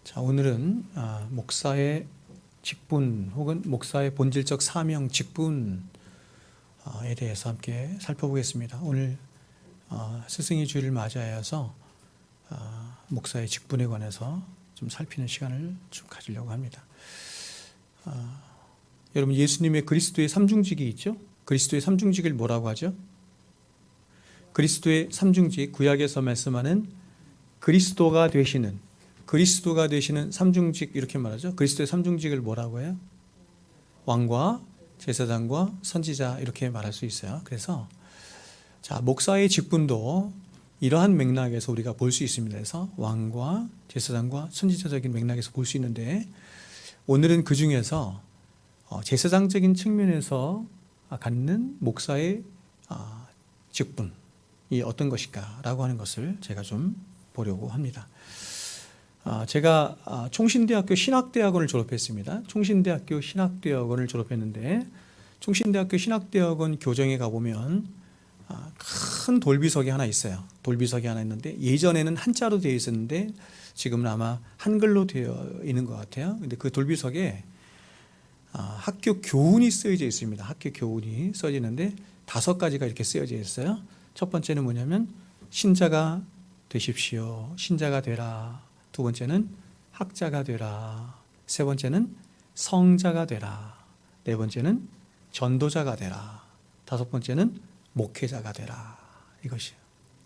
자, 오늘은 목사의 직분 혹은 목사의 본질적 사명 직분에 대해서 함께 살펴보겠습니다. 오늘 스승의 주일을 맞이하여서 목사의 직분에 관해서 좀 살피는 시간을 좀 가지려고 합니다. 여러분, 예수님의 그리스도의 삼중직이 있죠? 그리스도의 삼중직을 뭐라고 하죠? 그리스도의 삼중직, 구약에서 말씀하는 그리스도가 되시는 삼중직, 이렇게 말하죠. 그리스도의 삼중직을 뭐라고 해요? 왕과 제사장과 선지자, 이렇게 말할 수 있어요. 그래서 자, 목사의 직분도 이러한 맥락에서 우리가 볼 수 있습니다. 그래서 왕과 제사장과 선지자적인 맥락에서 볼 수 있는데, 오늘은 그 중에서 제사장적인 측면에서 갖는 목사의 직분이 어떤 것일까라고 하는 것을 제가 좀 보려고 합니다. 제가 총신대학교 신학대학원을 졸업했습니다. 총신대학교 신학대학원을 졸업했는데, 총신대학교 신학대학원 교정에 가보면 큰 돌비석이 하나 있어요. 돌비석이 하나 있는데, 예전에는 한자로 되어 있었는데 지금은 아마 한글로 되어 있는 것 같아요. 근데 그 돌비석에 학교 교훈이 쓰여져 있습니다. 학교 교훈이 써져 있는데 5가지가 이렇게 쓰여져 있어요. 첫 번째는 뭐냐면 신자가 되십시오. 신자가 되라. 두 번째는 학자가 되라. 세 번째는 성자가 되라. 네 번째는 전도자가 되라. 다섯 번째는 목회자가 되라. 이것이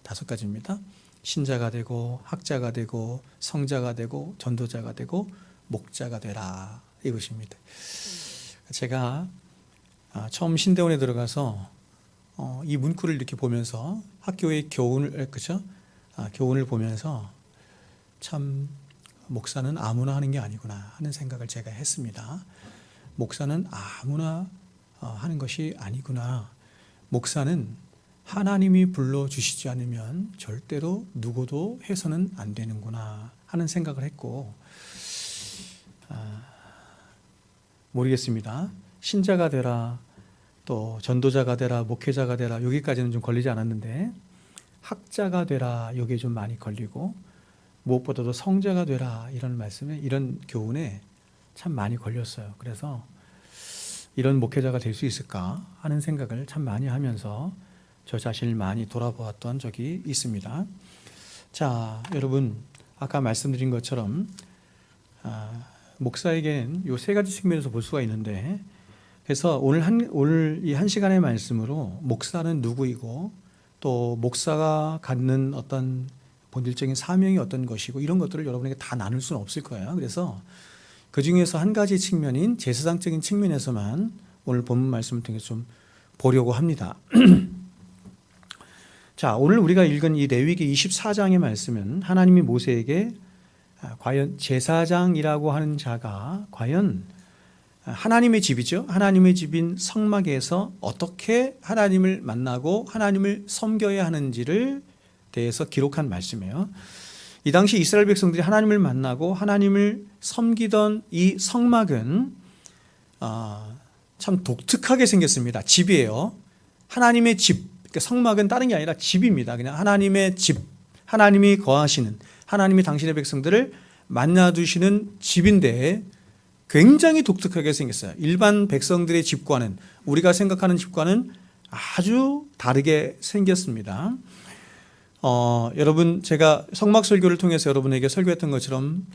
5가지입니다. 신자가 되고 학자가 되고 성자가 되고 전도자가 되고 목자가 되라. 이것입니다. 제가 처음 신대원에 들어가서 이 문구를 이렇게 보면서 학교의 교훈을, 그죠? 교훈을 보면서 참 목사는 아무나 하는 게 아니구나 하는 생각을 제가 했습니다. 목사는 아무나 하는 것이 아니구나. 목사는 하나님이 불러주시지 않으면 절대로 누구도 해서는 안 되는구나 하는 생각을 했고, 모르겠습니다. 신자가 되라, 또 전도자가 되라, 목회자가 되라, 여기까지는 좀 걸리지 않았는데, 학자가 되라, 여기에 좀 많이 걸리고, 무엇보다도 성자가 되라, 이런 말씀에, 이런 교훈에 참 많이 걸렸어요. 그래서 이런 목회자가 될 수 있을까 하는 생각을 참 많이 하면서 저 자신을 많이 돌아보았던 적이 있습니다. 자, 여러분, 아까 말씀드린 것처럼 목사에게는 이 3가지 측면에서 볼 수가 있는데, 그래서 오늘 이 1시간의 말씀으로 목사는 누구이고, 또 목사가 갖는 어떤 본질적인 사명이 어떤 것이고, 이런 것들을 여러분에게 다 나눌 수는 없을 거예요. 그래서 그 중에서 한 가지 측면인 제사장적인 측면에서만 오늘 본문 말씀을 통해서 좀 보려고 합니다. 자, 오늘 우리가 읽은 이 레위기 24장의 말씀은 하나님이 모세에게 과연 제사장이라고 하는 자가 과연 하나님의 집이죠. 하나님의 집인 성막에서 어떻게 하나님을 만나고 하나님을 섬겨야 하는지를 대해서 기록한 말씀이에요. 이 당시 이스라엘 백성들이 하나님을 만나고 하나님을 섬기던 이 성막은 참 독특하게 생겼습니다. 집이에요. 하나님의 집. 그러니까 성막은 다른 게 아니라 집입니다. 그냥 하나님의 집, 하나님이 거하시는, 하나님이 당신의 백성들을 만나두시는 집인데 굉장히 독특하게 생겼어요. 일반 백성들의 집과는, 우리가 생각하는 집과는 아주 다르게 생겼습니다. 여러분, 제가 성막 설교를 통해서 여러분에게 설교했던 것처럼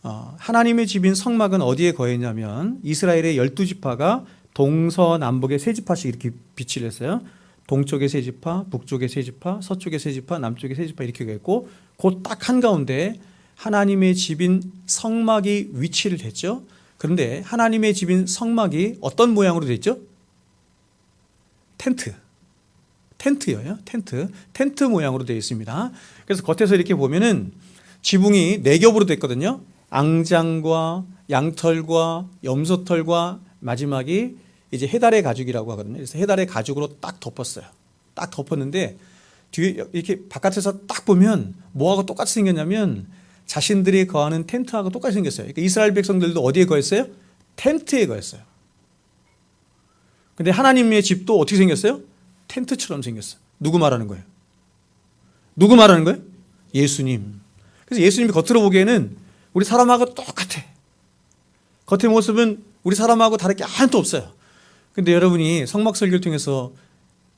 하나님의 집인 성막은 어디에 거했냐면 이스라엘의 12지파가 동서남북의 3지파씩 이렇게 비치를 했어요. 동쪽의 3지파, 북쪽의 3지파, 서쪽의 3지파, 남쪽의 3지파 이렇게 했고, 그 딱 한가운데 하나님의 집인 성막이 위치를 했죠. 그런데 하나님의 집인 성막이 어떤 모양으로 되어 있죠? 텐트예요. 텐트 모양으로 되어 있습니다. 그래서 겉에서 이렇게 보면은 지붕이 4겹으로 됐거든요. 앙장과 양털과 염소털과 마지막이 이제 해달의 가죽이라고 하거든요. 그래서 해달의 가죽으로 딱 덮었어요. 딱 덮었는데 뒤에 이렇게 바깥에서 딱 보면 뭐하고 똑같이 생겼냐면 자신들이 거하는 텐트하고 똑같이 생겼어요. 그러니까 이스라엘 백성들도 어디에 거했어요? 텐트에 거했어요. 근데 하나님의 집도 어떻게 생겼어요? 텐트처럼 생겼어요. 누구 말하는 거예요? 누구 말하는 거예요? 예수님. 그래서 예수님이 겉으로 보기에는 우리 사람하고 똑같아. 겉의 모습은 우리 사람하고 다를 게 하나도 없어요. 근데 여러분이 성막 설교를 통해서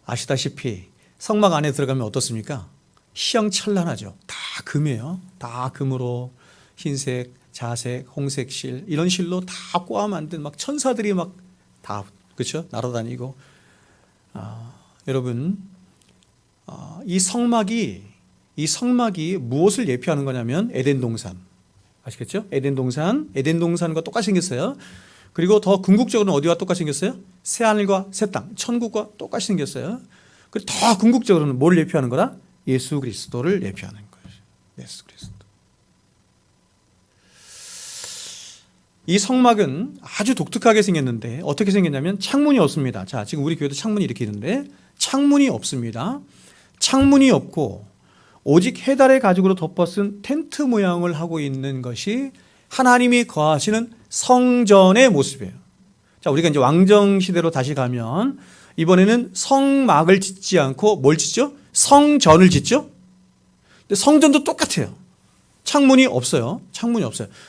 아시다시피 성막 안에 들어가면 어떻습니까? 희영찬란하죠. 다 금이에요. 다 금으로 흰색, 자색, 홍색 실 이런 실로 다 꼬아 만든 막 천사들이 막 다 그렇죠? 날아다니고 여러분 이 성막이 무엇을 예표하는 거냐면 에덴 동산 아시겠죠? 에덴 동산과 똑같이 생겼어요. 그리고 더 궁극적으로는 어디와 똑같이 생겼어요? 새하늘과 새 땅, 천국과 똑같이 생겼어요. 그리고 더 궁극적으로는 뭘 예표하는 거다? 예수 그리스도를 예표하는 거예요. 예수 그리스도. 이 성막은 아주 독특하게 생겼는데 어떻게 생겼냐면 창문이 없습니다. 자, 지금 우리 교회도 창문이 이렇게 있는데 창문이 없습니다. 창문이 없고 오직 해달의 가죽으로 덮어쓴 텐트 모양을 하고 있는 것이 하나님이 거하시는 성전의 모습이에요. 자, 우리가 이제 왕정 시대로 다시 가면 이번에는 성막을 짓지 않고 뭘 짓죠? 성전을 짓죠? 근데 성전도 똑같아요. 창문이 없어요.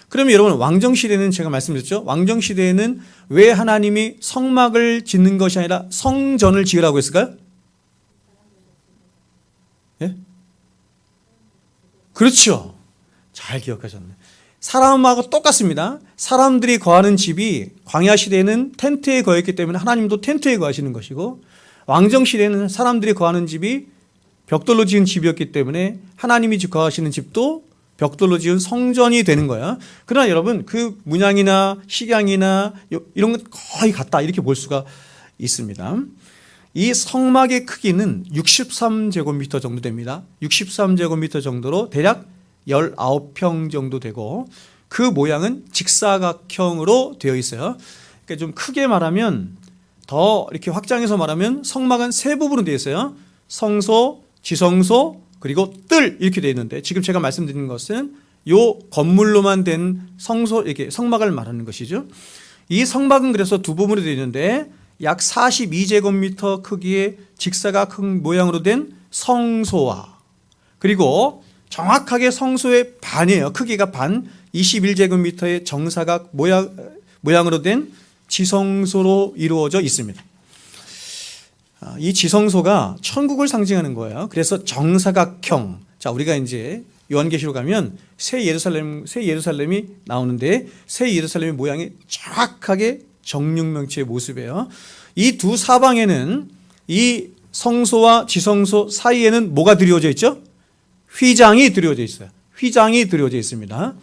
그러면 여러분 왕정 시대는 제가 말씀드렸죠? 왕정 시대에는 왜 하나님이 성막을 짓는 것이 아니라 성전을 지으라고 했을까요? 예? 그렇죠. 잘 기억하셨네. 사람하고 똑같습니다. 사람들이 거하는 집이 광야 시대에는 텐트에 거했기 때문에 하나님도 텐트에 거하시는 것이고 왕정 시대에는 사람들이 거하는 집이 벽돌로 지은 집이었기 때문에 하나님이 거하시는 집도 벽돌로 지은 성전이 되는 거야. 그러나 여러분 그 문양이나 식양이나 이런 건 거의 같다 이렇게 볼 수가 있습니다. 이 성막의 크기는 63제곱미터 정도 됩니다. 63제곱미터 정도로 대략 19평 정도 되고 그 모양은 직사각형으로 되어 있어요. 그러니까 좀 크게 말하면 더 이렇게 확장해서 말하면 성막은 세 부분으로 되어 있어요. 성소, 지성소, 그리고 뜰 이렇게 되어 있는데 지금 제가 말씀드리는 것은 요 건물로만 된 성소 이렇게 성막을 말하는 것이죠. 이 성막은 그래서 두 부분으로 되어 있는데 약 42제곱미터 크기의 직사각형 모양으로 된 성소와 그리고 정확하게 성소의 반이에요. 크기가 반 21제곱미터의 정사각 모양으로 된 지성소로 이루어져 있습니다. 이 지성소가 천국을 상징하는 거예요. 그래서 정사각형. 자, 우리가 이제 요한계시로 가면 새 예루살렘이 나오는데 새 예루살렘의 모양이 정확하게 정육면체의 모습이에요. 이 두 사방에는 이 성소와 지성소 사이에는 뭐가 드리워져 있죠? 휘장이 드리워져 있어요. 휘장이 드리워져 있습니다.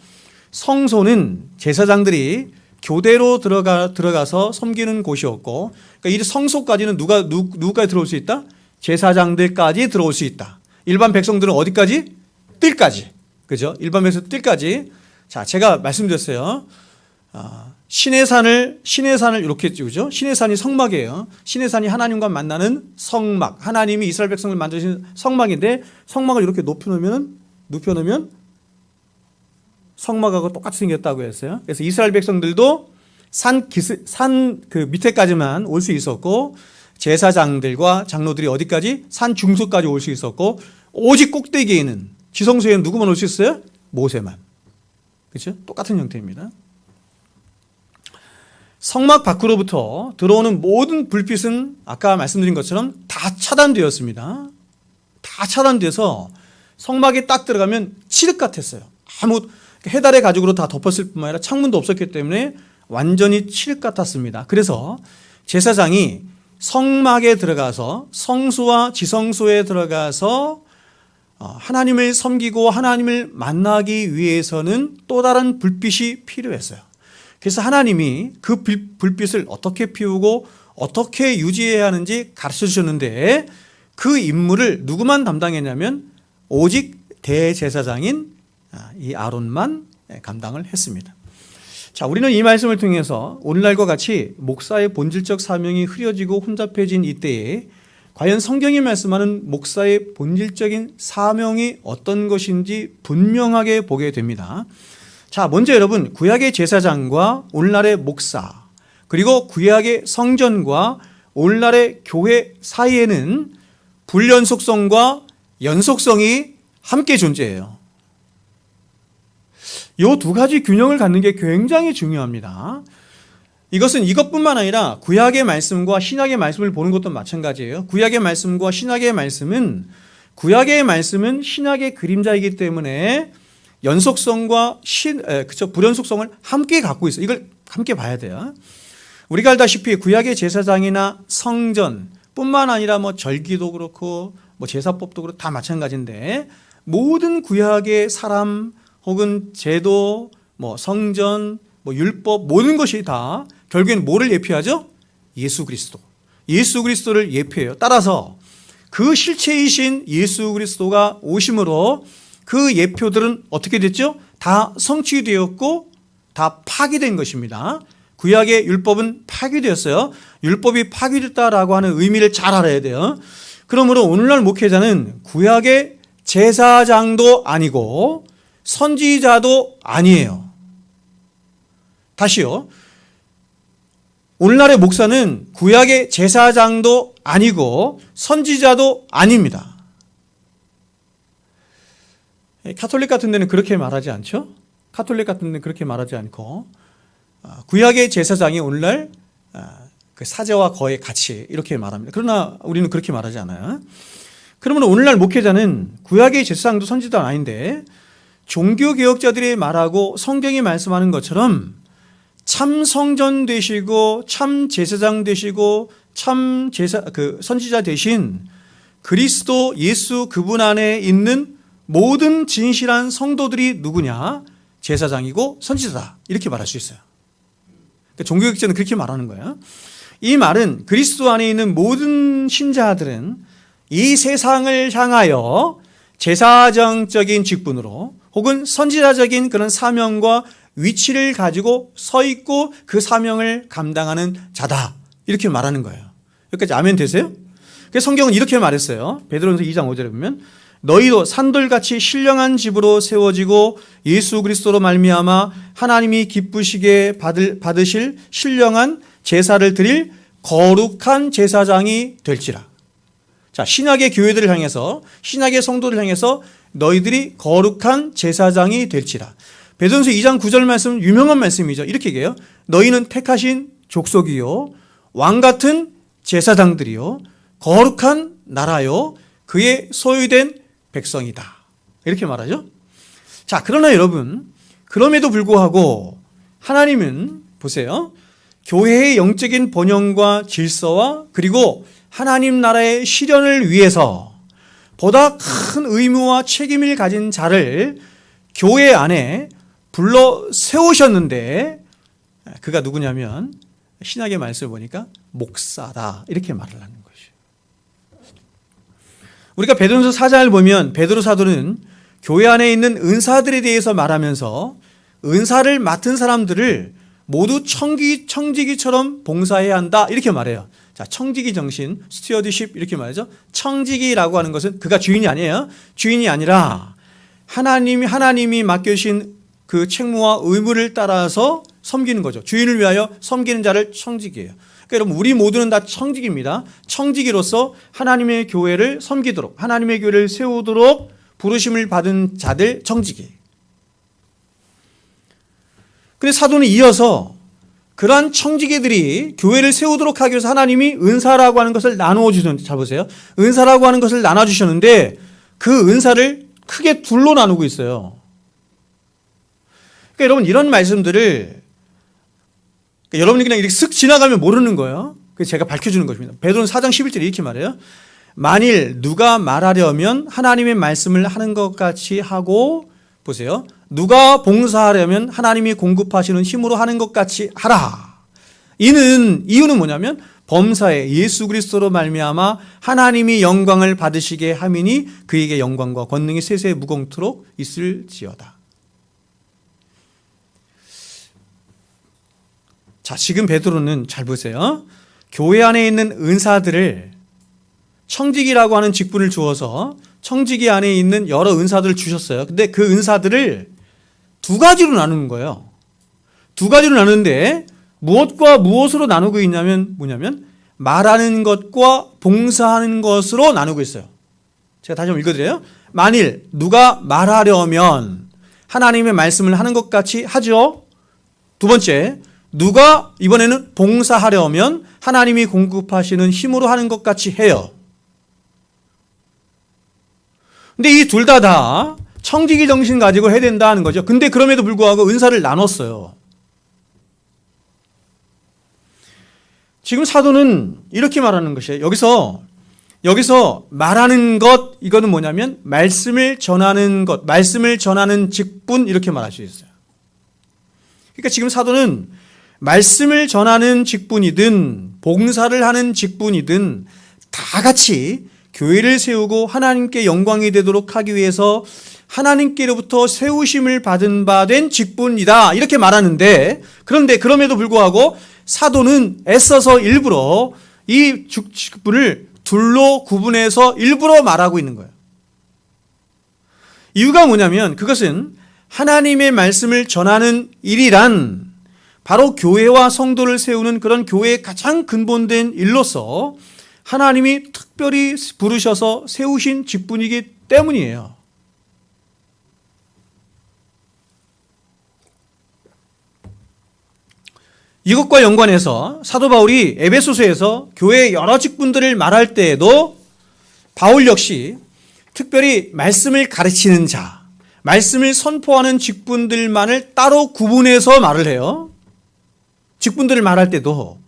성소는 제사장들이 교대로 들어가서 섬기는 곳이었고, 그러니까 이 성소까지는 누구까지 들어올 수 있다? 제사장들까지 들어올 수 있다. 일반 백성들은 어디까지? 뜰까지. 그죠? 일반 백성 뜰까지. 자, 제가 말씀드렸어요. 신의 산을 이렇게 찍죠. 신의 산이 성막이에요. 신의 산이 하나님과 만나는 성막. 하나님이 이스라엘 백성을 만드신 성막인데 성막을 이렇게 눕혀놓으면 성막하고 똑같이 생겼다고 했어요. 그래서 이스라엘 백성들도 산 그 밑에까지만 올 수 있었고 제사장들과 장로들이 어디까지? 산 중소까지 올 수 있었고 오직 꼭대기에는 지성소에는 누구만 올 수 있어요? 모세만. 그렇죠? 똑같은 형태입니다. 성막 밖으로부터 들어오는 모든 불빛은 아까 말씀드린 것처럼 다 차단되었습니다. 다 차단돼서 성막에 딱 들어가면 칠흑 같았어요. 아무 해달의 가죽으로 다 덮었을 뿐만 아니라 창문도 없었기 때문에 완전히 칠흑 같았습니다. 그래서 제사장이 성막에 들어가서 성소와 지성소에 들어가서 하나님을 섬기고 하나님을 만나기 위해서는 또 다른 불빛이 필요했어요. 그래서 하나님이 그 불빛을 어떻게 피우고 어떻게 유지해야 하는지 가르쳐 주셨는데 그 임무를 누구만 담당했냐면 오직 대제사장인 이 아론만 감당을 했습니다. 자, 우리는 이 말씀을 통해서 오늘날과 같이 목사의 본질적 사명이 흐려지고 혼잡해진 이때에 과연 성경이 말씀하는 목사의 본질적인 사명이 어떤 것인지 분명하게 보게 됩니다. 자, 먼저 여러분, 구약의 제사장과 오늘날의 목사, 그리고 구약의 성전과 오늘날의 교회 사이에는 불연속성과 연속성이 함께 존재해요. 이 두 가지 균형을 갖는 게 굉장히 중요합니다. 이것은 이것뿐만 아니라 구약의 말씀과 신약의 말씀을 보는 것도 마찬가지예요. 구약의 말씀과 신약의 말씀은 신약의 그림자이기 때문에 연속성과 불연속성을 함께 갖고 있어요. 이걸 함께 봐야 돼요. 우리가 알다시피 구약의 제사장이나 성전뿐만 아니라 절기도 그렇고 제사법도 그렇고 다 마찬가지인데, 모든 구약의 사람 혹은 제도, 성전, 율법, 모든 것이 다 결국엔 뭐를 예표하죠? 예수 그리스도. 예수 그리스도를 예표해요. 따라서 그 실체이신 예수 그리스도가 오심으로 그 예표들은 어떻게 됐죠? 다 성취되었고 다 파기된 것입니다. 구약의 율법은 파기되었어요. 율법이 파기됐다라고 하는 의미를 잘 알아야 돼요. 그러므로 오늘날 목회자는 구약의 제사장도 아니고 선지자도 아니에요. 다시요. 오늘날의 목사는 구약의 제사장도 아니고 선지자도 아닙니다. 카톨릭 같은 데는 그렇게 말하지 않죠? 카톨릭 같은 데는 그렇게 말하지 않고, 구약의 제사장이 오늘날 그 사제와 거의 같이 이렇게 말합니다. 그러나 우리는 그렇게 말하지 않아요. 그러면 오늘날 목회자는 구약의 제사장도 선지자도 아닌데, 종교개혁자들이 말하고 성경이 말씀하는 것처럼 참 성전 되시고 참 제사장 되시고 참 선지자 되신 그리스도 예수 그분 안에 있는 모든 진실한 성도들이 누구냐? 제사장이고 선지자다. 이렇게 말할 수 있어요. 그러니까 종교개혁자는 그렇게 말하는 거예요. 이 말은 그리스도 안에 있는 모든 신자들은 이 세상을 향하여 제사장적인 직분으로 혹은 선지자적인 그런 사명과 위치를 가지고 서 있고 그 사명을 감당하는 자다. 이렇게 말하는 거예요. 여기까지 아멘 되세요? 그래서 성경은 이렇게 말했어요. 베드로전서 2장 5절에 보면 너희도 산돌같이 신령한 집으로 세워지고 예수 그리스도로 말미암아 하나님이 기쁘시게 받으실 신령한 제사를 드릴 거룩한 제사장이 될지라. 자, 신약의 교회들을 향해서, 신약의 성도를 향해서 너희들이 거룩한 제사장이 될지라. 베드로전서 2장 9절 말씀 유명한 말씀이죠. 이렇게 얘기해요. 너희는 택하신 족속이요 왕 같은 제사장들이요 거룩한 나라요 그의 소유된 백성이다. 이렇게 말하죠. 자, 그러나 여러분, 그럼에도 불구하고 하나님은 보세요. 교회의 영적인 번영과 질서와 그리고 하나님 나라의 실현을 위해서 보다 큰 의무와 책임을 가진 자를 교회 안에 불러 세우셨는데, 그가 누구냐면 신약의 말씀을 보니까 목사다. 이렇게 말을 하는 것이에요. 우리가 베드로전서 4장을 보면 베드로 사도는 교회 안에 있는 은사들에 대해서 말하면서 은사를 맡은 사람들을 모두 청지기처럼 봉사해야 한다. 이렇게 말해요. 자, 청지기 정신, 스튜어드십 이렇게 말하죠. 청지기라고 하는 것은 그가 주인이 아니에요. 주인이 아니라 하나님이 맡겨주신 그 책무와 의무를 따라서 섬기는 거죠. 주인을 위하여 섬기는 자를 청지기예요. 그러니까 여러분, 우리 모두는 다 청지기입니다. 청지기로서 하나님의 교회를 섬기도록, 하나님의 교회를 세우도록 부르심을 받은 자들 청지기. 근데 사도는 이어서 그러한 청지기들이 교회를 세우도록 하기 위해서 하나님이 은사라고 하는 것을 나누어 주셨는데, 잘 보세요. 은사라고 하는 것을 나눠 주셨는데 그 은사를 크게 둘로 나누고 있어요. 그러니까 여러분, 이런 말씀들을 여러분이 그냥 이렇게 쓱 지나가면 모르는 거예요. 그래서 제가 밝혀주는 것입니다. 베드로는 4장 11절에 이렇게 말해요. 만일 누가 말하려면 하나님의 말씀을 하는 것 같이 하고, 보세요. 누가 봉사하려면 하나님이 공급하시는 힘으로 하는 것 같이 하라. 이유는 뭐냐면 범사에 예수 그리스도로 말미암아 하나님이 영광을 받으시게 함이니 그에게 영광과 권능이 세세 무궁토록 있을지어다. 자, 지금 베드로는 잘 보세요. 교회 안에 있는 은사들을 청지기라고 하는 직분을 주어서 청지기 안에 있는 여러 은사들을 주셨어요. 근데 그 은사들을 두 가지로 나누는 거예요. 두 가지로 나누는데 무엇과 무엇으로 나누고 있냐면 뭐냐면 말하는 것과 봉사하는 것으로 나누고 있어요. 제가 다시 한번 읽어드려요. 만일 누가 말하려면 하나님의 말씀을 하는 것 같이 하죠. 두 번째, 누가 이번에는 봉사하려면 하나님이 공급하시는 힘으로 하는 것 같이 해요. 근데 이 둘 다 청지기 정신 가지고 해야 된다는 거죠. 근데 그럼에도 불구하고 은사를 나눴어요. 지금 사도는 이렇게 말하는 것이에요. 여기서 말하는 것, 이거는 뭐냐면 말씀을 전하는 것, 말씀을 전하는 직분, 이렇게 말할 수 있어요. 그러니까 지금 사도는 말씀을 전하는 직분이든 봉사를 하는 직분이든 다 같이 교회를 세우고 하나님께 영광이 되도록 하기 위해서 하나님께로부터 세우심을 받은 바 된 직분이다, 이렇게 말하는데, 그런데 그럼에도 불구하고 사도는 애써서 일부러 이 직분을 둘로 구분해서 일부러 말하고 있는 거예요. 이유가 뭐냐면 그것은 하나님의 말씀을 전하는 일이란 바로 교회와 성도를 세우는 그런 교회의 가장 근본된 일로서 하나님이 특별히 부르셔서 세우신 직분이기 때문이에요. 이것과 연관해서 사도 바울이 에베소서에서 교회의 여러 직분들을 말할 때에도 바울 역시 특별히 말씀을 가르치는 자, 말씀을 선포하는 직분들만을 따로 구분해서 말을 해요. 직분들을 말할 때도,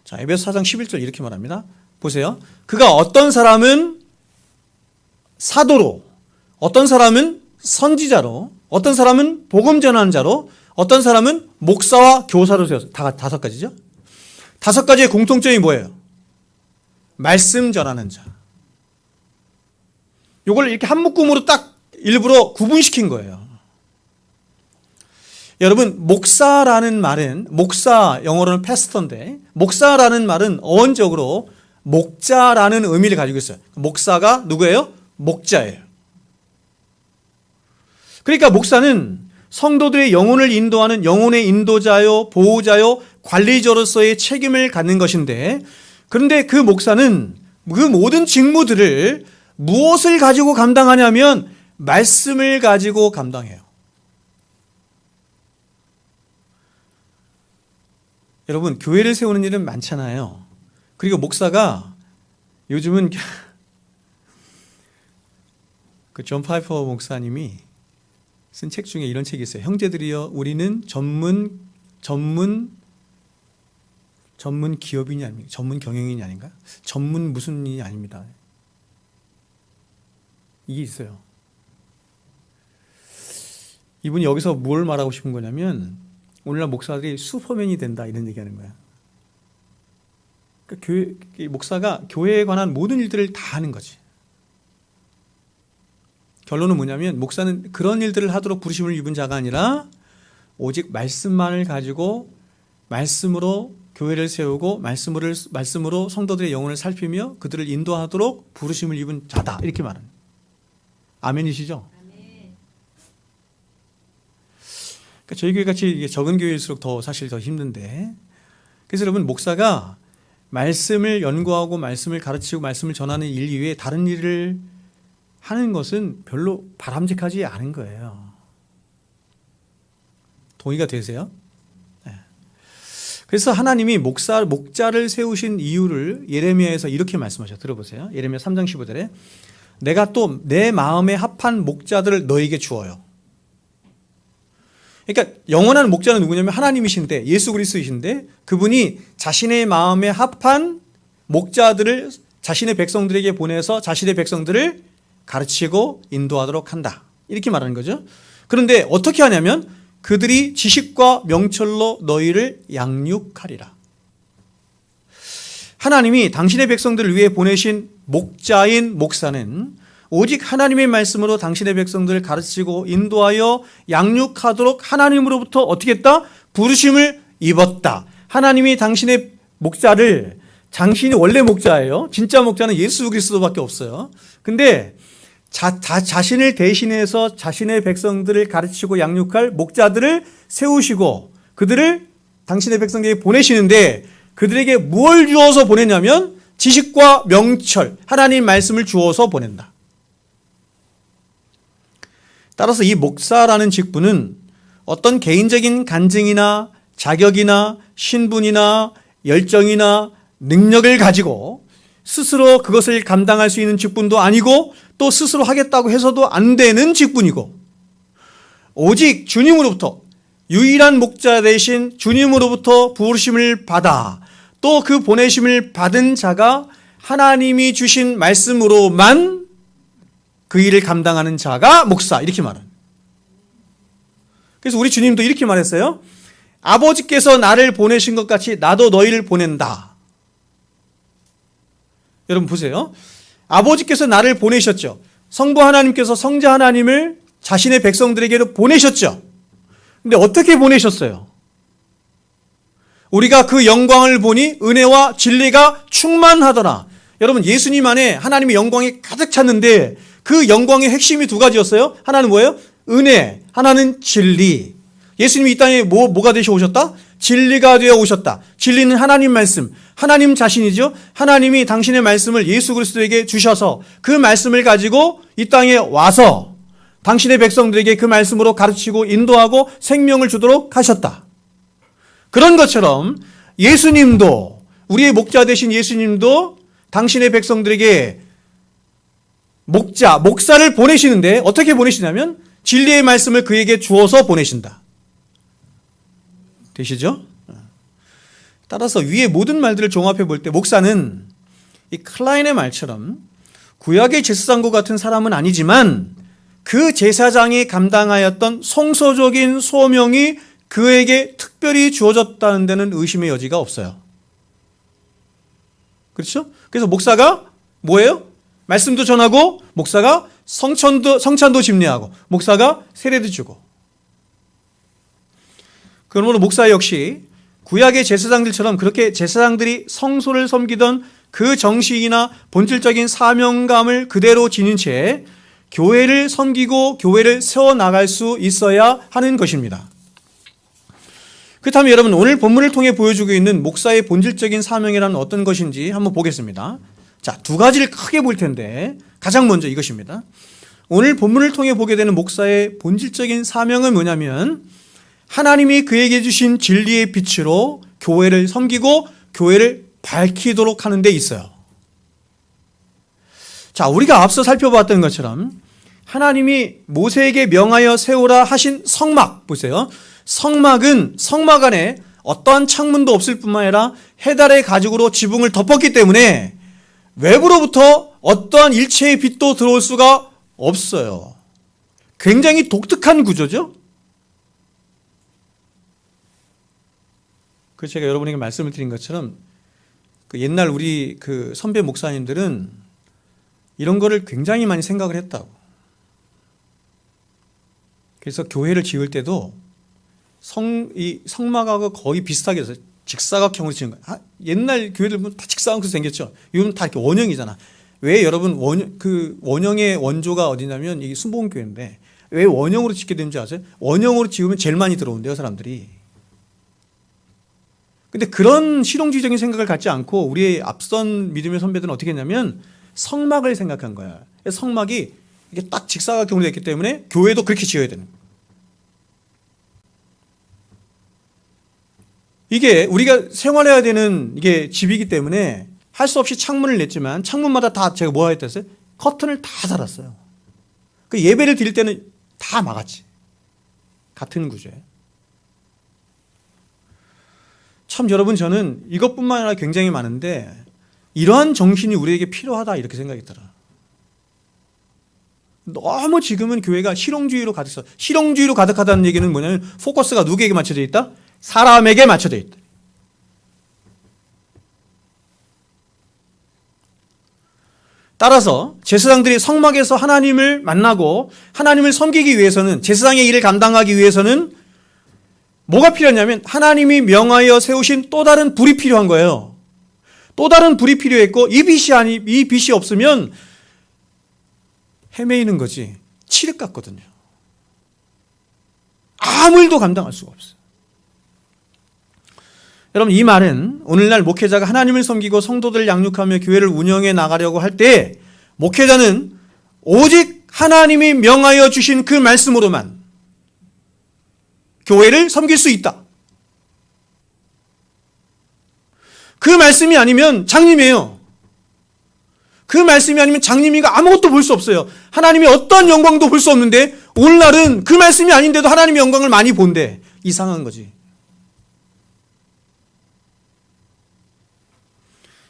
자, 에베소 4장 11절 이렇게 말합니다. 보세요. 그가 어떤 사람은 사도로, 어떤 사람은 선지자로, 어떤 사람은 복음 전하는 자로, 어떤 사람은 목사와 교사로 세웠어요. 다 다섯 가지죠. 다섯 가지의 공통점이 뭐예요? 말씀 전하는 자. 이걸 이렇게 한 묶음으로 딱 일부러 구분시킨 거예요. 여러분, 목사라는 말은, 목사, 영어로는 패스터인데, 목사라는 말은 어원적으로 목자라는 의미를 가지고 있어요. 목사가 누구예요? 목자예요. 그러니까 목사는 성도들의 영혼을 인도하는 영혼의 인도자요, 보호자요, 관리자로서의 책임을 갖는 것인데, 그런데 그 목사는 그 모든 직무들을 무엇을 가지고 감당하냐면 말씀을 가지고 감당해요. 여러분, 교회를 세우는 일은 많잖아요. 그리고 목사가 요즘은 그 존 파이퍼 목사님이 쓴 책 중에 이런 책이 있어요. 형제들이여, 우리는 전문 기업인이 아닙니까? 전문 경영인이 아닌가? 전문 무슨 일이 아닙니다. 이게 있어요. 이분이 여기서 뭘 말하고 싶은 거냐면 오늘날 목사들이 슈퍼맨이 된다, 이런 얘기하는 거야. 그러니까 목사가 교회에 관한 모든 일들을 다 하는 거지. 결론은 뭐냐면 목사는 그런 일들을 하도록 부르심을 입은 자가 아니라 오직 말씀만을 가지고 말씀으로 교회를 세우고 말씀으로 성도들의 영혼을 살피며 그들을 인도하도록 부르심을 입은 자다, 이렇게 말하는. 아멘이시죠? 그러니까 저희 교회 같이 적은 교회일수록 사실 더 힘든데, 그래서 여러분, 목사가 말씀을 연구하고 말씀을 가르치고 말씀을 전하는 일 이외에 다른 일을 하는 것은 별로 바람직하지 않은 거예요. 동의가 되세요? 네. 그래서 하나님이 목자를 세우신 이유를 예레미야에서 이렇게 말씀하셔. 들어보세요. 예레미야 3장 15절에 내가 또 내 마음에 합한 목자들을 너에게 주어요. 그러니까 영원한 목자는 누구냐면 하나님이신데, 예수 그리스도이신데, 그분이 자신의 마음에 합한 목자들을 자신의 백성들에게 보내서 자신의 백성들을 가르치고 인도하도록 한다, 이렇게 말하는 거죠. 그런데 어떻게 하냐면 그들이 지식과 명철로 너희를 양육하리라. 하나님이 당신의 백성들을 위해 보내신 목자인 목사는 오직 하나님의 말씀으로 당신의 백성들을 가르치고 인도하여 양육하도록 하나님으로부터 어떻게 했다? 부르심을 입었다. 하나님이 당신의 목자를, 당신이 원래 목자예요. 진짜 목자는 예수 그리스도밖에 없어요. 근데 자신을 대신해서 자신의 백성들을 가르치고 양육할 목자들을 세우시고 그들을 당신의 백성에게 보내시는데, 그들에게 뭘 주어서 보냈냐면 지식과 명철, 하나님 말씀을 주어서 보낸다. 따라서 이 목사라는 직분은 어떤 개인적인 간증이나 자격이나 신분이나 열정이나 능력을 가지고 스스로 그것을 감당할 수 있는 직분도 아니고 또 스스로 하겠다고 해서도 안 되는 직분이고 오직 주님으로부터 유일한 목자 대신 주님으로부터 부르심을 받아 또 그 보내심을 받은 자가 하나님이 주신 말씀으로만 그 일을 감당하는 자가 목사 이렇게 말합니다. 그래서 우리 주님도 이렇게 말했어요. 아버지께서 나를 보내신 것 같이 나도 너희를 보낸다. 여러분 보세요. 아버지께서 나를 보내셨죠. 성부 하나님께서 성자 하나님을 자신의 백성들에게로 보내셨죠. 근데 어떻게 보내셨어요? 우리가 그 영광을 보니 은혜와 진리가 충만하더라. 여러분 예수님 안에 하나님의 영광이 가득 찼는데 그 영광의 핵심이 두 가지였어요. 하나는 뭐예요? 은혜, 하나는 진리. 예수님이 이 땅에 뭐가 되셔 오셨다? 진리가 되어 오셨다. 진리는 하나님 말씀, 하나님 자신이죠. 하나님이 당신의 말씀을 예수 그리스도에게 주셔서 그 말씀을 가지고 이 땅에 와서 당신의 백성들에게 그 말씀으로 가르치고 인도하고 생명을 주도록 하셨다. 그런 것처럼 예수님도 우리의 목자 되신 예수님도 당신의 백성들에게 목사를 보내시는데 어떻게 보내시냐면 진리의 말씀을 그에게 주어서 보내신다. 되시죠? 따라서 위의 모든 말들을 종합해 볼 때 목사는 이 클라인의 말처럼 구약의 제사장과 같은 사람은 아니지만 그 제사장이 감당하였던 성소적인 소명이 그에게 특별히 주어졌다는 데는 의심의 여지가 없어요. 그렇죠? 그래서 목사가 뭐예요? 말씀도 전하고 목사가 성찬도 집례하고 목사가 세례도 주고 그러므로 목사 역시 구약의 제사장들처럼 그렇게 제사장들이 성소를 섬기던 그 정식이나 본질적인 사명감을 그대로 지닌 채 교회를 섬기고 교회를 세워나갈 수 있어야 하는 것입니다. 그렇다면 여러분 오늘 본문을 통해 보여주고 있는 목사의 본질적인 사명이란 어떤 것인지 한번 보겠습니다. 자, 두 가지를 크게 볼 텐데 가장 먼저 이것입니다. 오늘 본문을 통해 보게 되는 목사의 본질적인 사명은 뭐냐면 하나님이 그에게 주신 진리의 빛으로 교회를 섬기고 교회를 밝히도록 하는 데 있어요. 자, 우리가 앞서 살펴봤던 것처럼 하나님이 모세에게 명하여 세우라 하신 성막 보세요. 성막 안에 어떠한 창문도 없을 뿐만 아니라 해달의 가죽으로 지붕을 덮었기 때문에 외부로부터 어떠한 일체의 빛도 들어올 수가 없어요. 굉장히 독특한 구조죠. 그 제가 여러분에게 말씀을 드린 것처럼 그 옛날 우리 그 선배 목사님들은 이런 거를 굉장히 많이 생각을 했다고. 그래서 교회를 지을 때도 이 성막하고 거의 비슷하게 해서 직사각형으로 지은 거예요. 옛날 교회들 보면 다 직사각형으로 생겼죠. 요즘 다 이렇게 원형이잖아. 왜 여러분 원형의 원조가 어디냐면 이게 순복음교회인데 왜 원형으로 짓게 되는지 아세요? 원형으로 지으면 제일 많이 들어온대요, 사람들이. 근데 그런 실용주의적인 생각을 갖지 않고 우리의 앞선 믿음의 선배들은 어떻게 했냐면 성막을 생각한 거야. 성막이 이게 딱 직사각형으로 됐기 때문에 교회도 그렇게 지어야 되는 거야. 이게 우리가 생활해야 되는 이게 집이기 때문에 할 수 없이 창문을 냈지만 창문마다 다 제가 뭐 했댔어요? 커튼을 다 달았어요. 그 예배를 드릴 때는 다 막았지. 같은 구조예요. 참 여러분 저는 이것뿐만 아니라 굉장히 많은데 이러한 정신이 우리에게 필요하다 이렇게 생각이 들어요. 너무 지금은 교회가 실용주의로 가득 써. 실용주의로 가득하다는 얘기는 뭐냐면 포커스가 누구에게 맞춰져 있다? 사람에게 맞춰져 있다. 따라서 제사장들이 성막에서 하나님을 만나고 하나님을 섬기기 위해서는 제사장의 일을 감당하기 위해서는 뭐가 필요하냐면 하나님이 명하여 세우신 또 다른 불이 필요한 거예요. 또 다른 불이 필요했고 이 빛이 없으면 헤매이는 거지 칠흑 같거든요. 아무 일도 감당할 수가 없어요. 여러분 이 말은 오늘날 목회자가 하나님을 섬기고 성도들을 양육하며 교회를 운영해 나가려고 할 때 목회자는 오직 하나님이 명하여 주신 그 말씀으로만 교회를 섬길 수 있다. 그 말씀이 아니면 장님이에요. 그 말씀이 아니면 장님이가 아무것도 볼 수 없어요. 하나님의 어떤 영광도 볼 수 없는데 오늘날은 그 말씀이 아닌데도 하나님의 영광을 많이 본대. 이상한 거지.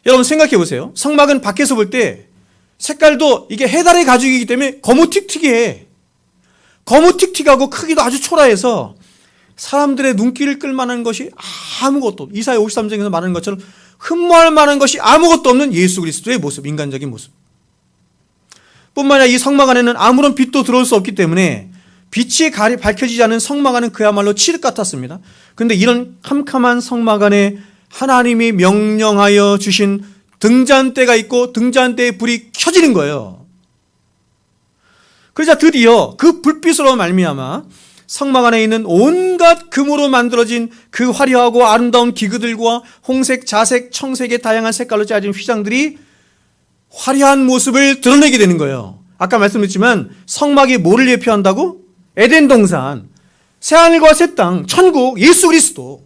여러분 생각해 보세요. 성막은 밖에서 볼 때 색깔도 이게 해달의 가죽이기 때문에 거무틱틱해. 거무틱틱하고 크기도 아주 초라해서 사람들의 눈길을 끌만한 것이 아무것도, 이사야 53장에서 말하는 것처럼 흠모할 만한 것이 아무것도 없는 예수 그리스도의 모습, 인간적인 모습. 뿐만 아니라 이 성막 안에는 아무런 빛도 들어올 수 없기 때문에 빛이 밝혀지지 않은 성막 안은 그야말로 칠흑 같았습니다. 그런데 이런 캄캄한 성막 안에 하나님이 명령하여 주신 등잔대가 있고 등잔대의 불이 켜지는 거예요. 그러자 드디어 그 불빛으로 말미암아 성막 안에 있는 온갖 금으로 만들어진 그 화려하고 아름다운 기구들과 홍색, 자색, 청색의 다양한 색깔로 짜진 휘장들이 화려한 모습을 드러내게 되는 거예요. 아까 말씀드렸지만 성막이 뭐를 예표한다고? 에덴 동산, 새하늘과 새 땅, 천국, 예수 그리스도.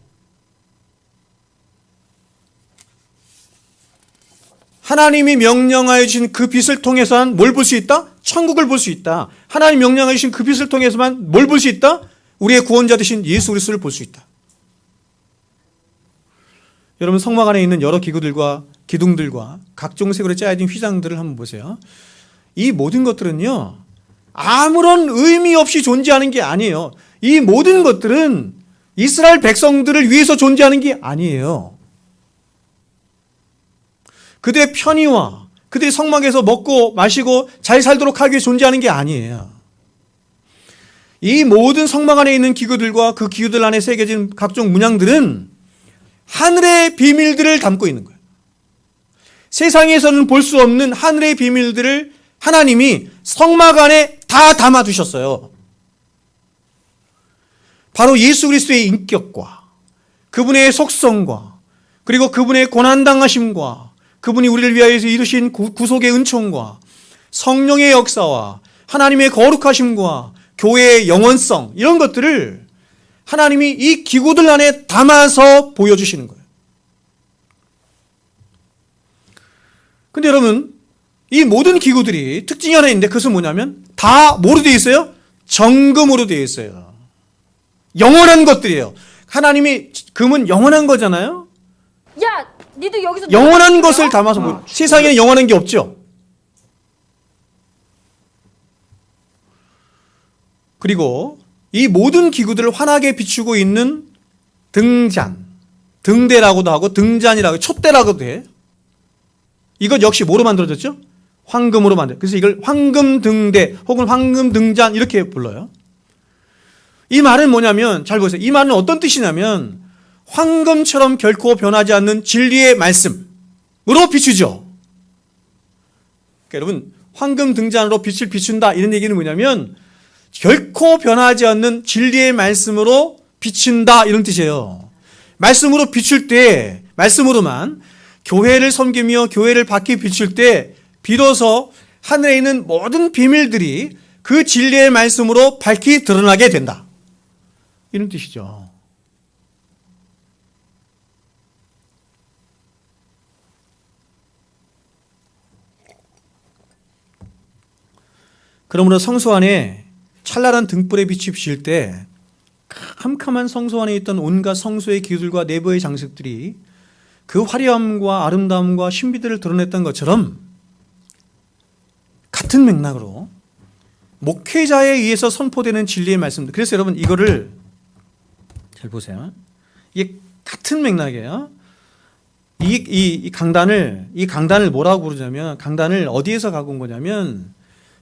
하나님이 명령하여 주신 그 빛을 통해서만 뭘 볼 수 있다? 천국을 볼 수 있다. 하나님 명령하여 주신 그 빛을 통해서만 뭘 볼 수 있다? 우리의 구원자 되신 예수 그리스도를 볼 수 있다. 여러분 성막 안에 있는 여러 기구들과 기둥들과 각종 색으로 짜여진 휘장들을 한번 보세요. 이 모든 것들은요, 아무런 의미 없이 존재하는 게 아니에요. 이 모든 것들은 이스라엘 백성들을 위해서 존재하는 게 아니에요. 그들의 편의와 그들이 성막에서 먹고 마시고 잘 살도록 하기 위해 존재하는 게 아니에요. 이 모든 성막 안에 있는 기구들과 그 기구들 안에 새겨진 각종 문양들은 하늘의 비밀들을 담고 있는 거예요. 세상에서는 볼 수 없는 하늘의 비밀들을 하나님이 성막 안에 다 담아두셨어요. 바로 예수 그리스도의 인격과 그분의 속성과 그리고 그분의 고난당하심과 그분이 우리를 위하여 이루신 구속의 은총과 성령의 역사와 하나님의 거룩하심과 교회의 영원성, 이런 것들을 하나님이 이 기구들 안에 담아서 보여주시는 거예요. 근데 여러분, 이 모든 기구들이 특징이 하나 있는데 그것은 뭐냐면 다 뭐로 되어 있어요? 정금으로 되어 있어요. 영원한 것들이에요. 하나님이 금은 영원한 거잖아요. 야, 니도 여기서 영원한 것을 담아서 세상에는 영원한 게 없죠. 그리고 이 모든 기구들을 환하게 비추고 있는 등잔, 등대라고도 하고 등잔이라고, 촛대라고도 해. 이것 역시 뭐로 만들어졌죠? 황금으로 만들어요. 그래서 이걸 황금 등대 혹은 황금 등잔 이렇게 불러요. 이 말은 뭐냐면, 잘 보세요. 이 말은 어떤 뜻이냐면 황금처럼 결코 변하지 않는 진리의 말씀으로 비추죠. 그러니까 여러분, 황금 등잔으로 빛을 비춘다 이런 얘기는 뭐냐면 결코 변하지 않는 진리의 말씀으로 비춘다 이런 뜻이에요. 말씀으로 비출 때, 말씀으로만 교회를 섬기며 교회를 밝히 비출 때 비로소 하늘에 있는 모든 비밀들이 그 진리의 말씀으로 밝히 드러나게 된다. 이런 뜻이죠. 그러므로 성소 안에 찬란한 등불의 빛이 비칠 때 캄캄한 성소 안에 있던 온갖 성소의 기술과 내부의 장식들이 그 화려함과 아름다움과 신비들을 드러냈던 것처럼 같은 맥락으로 목회자에 의해서 선포되는 진리의 말씀들. 그래서 여러분 이거를 잘 보세요. 이게 같은 맥락이에요. 이 강단을 뭐라고 부르냐면, 강단을 어디에서 갖고 온 거냐면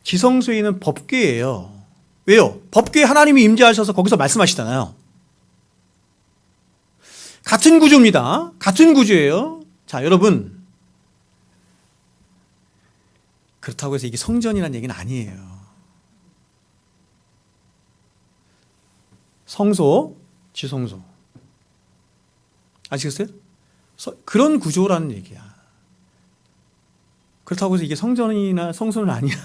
지성소에 있는 법궤예요. 왜요? 법궤에 하나님이 임재하셔서 거기서 말씀하시잖아요. 같은 구조입니다. 같은 구조예요. 자, 여러분, 그렇다고 해서 이게 성전이라는 얘기는 아니에요. 성소, 지성소. 아시겠어요? 그런 구조라는 얘기야. 그렇다고 해서 이게 성전이나 성소는 아니야.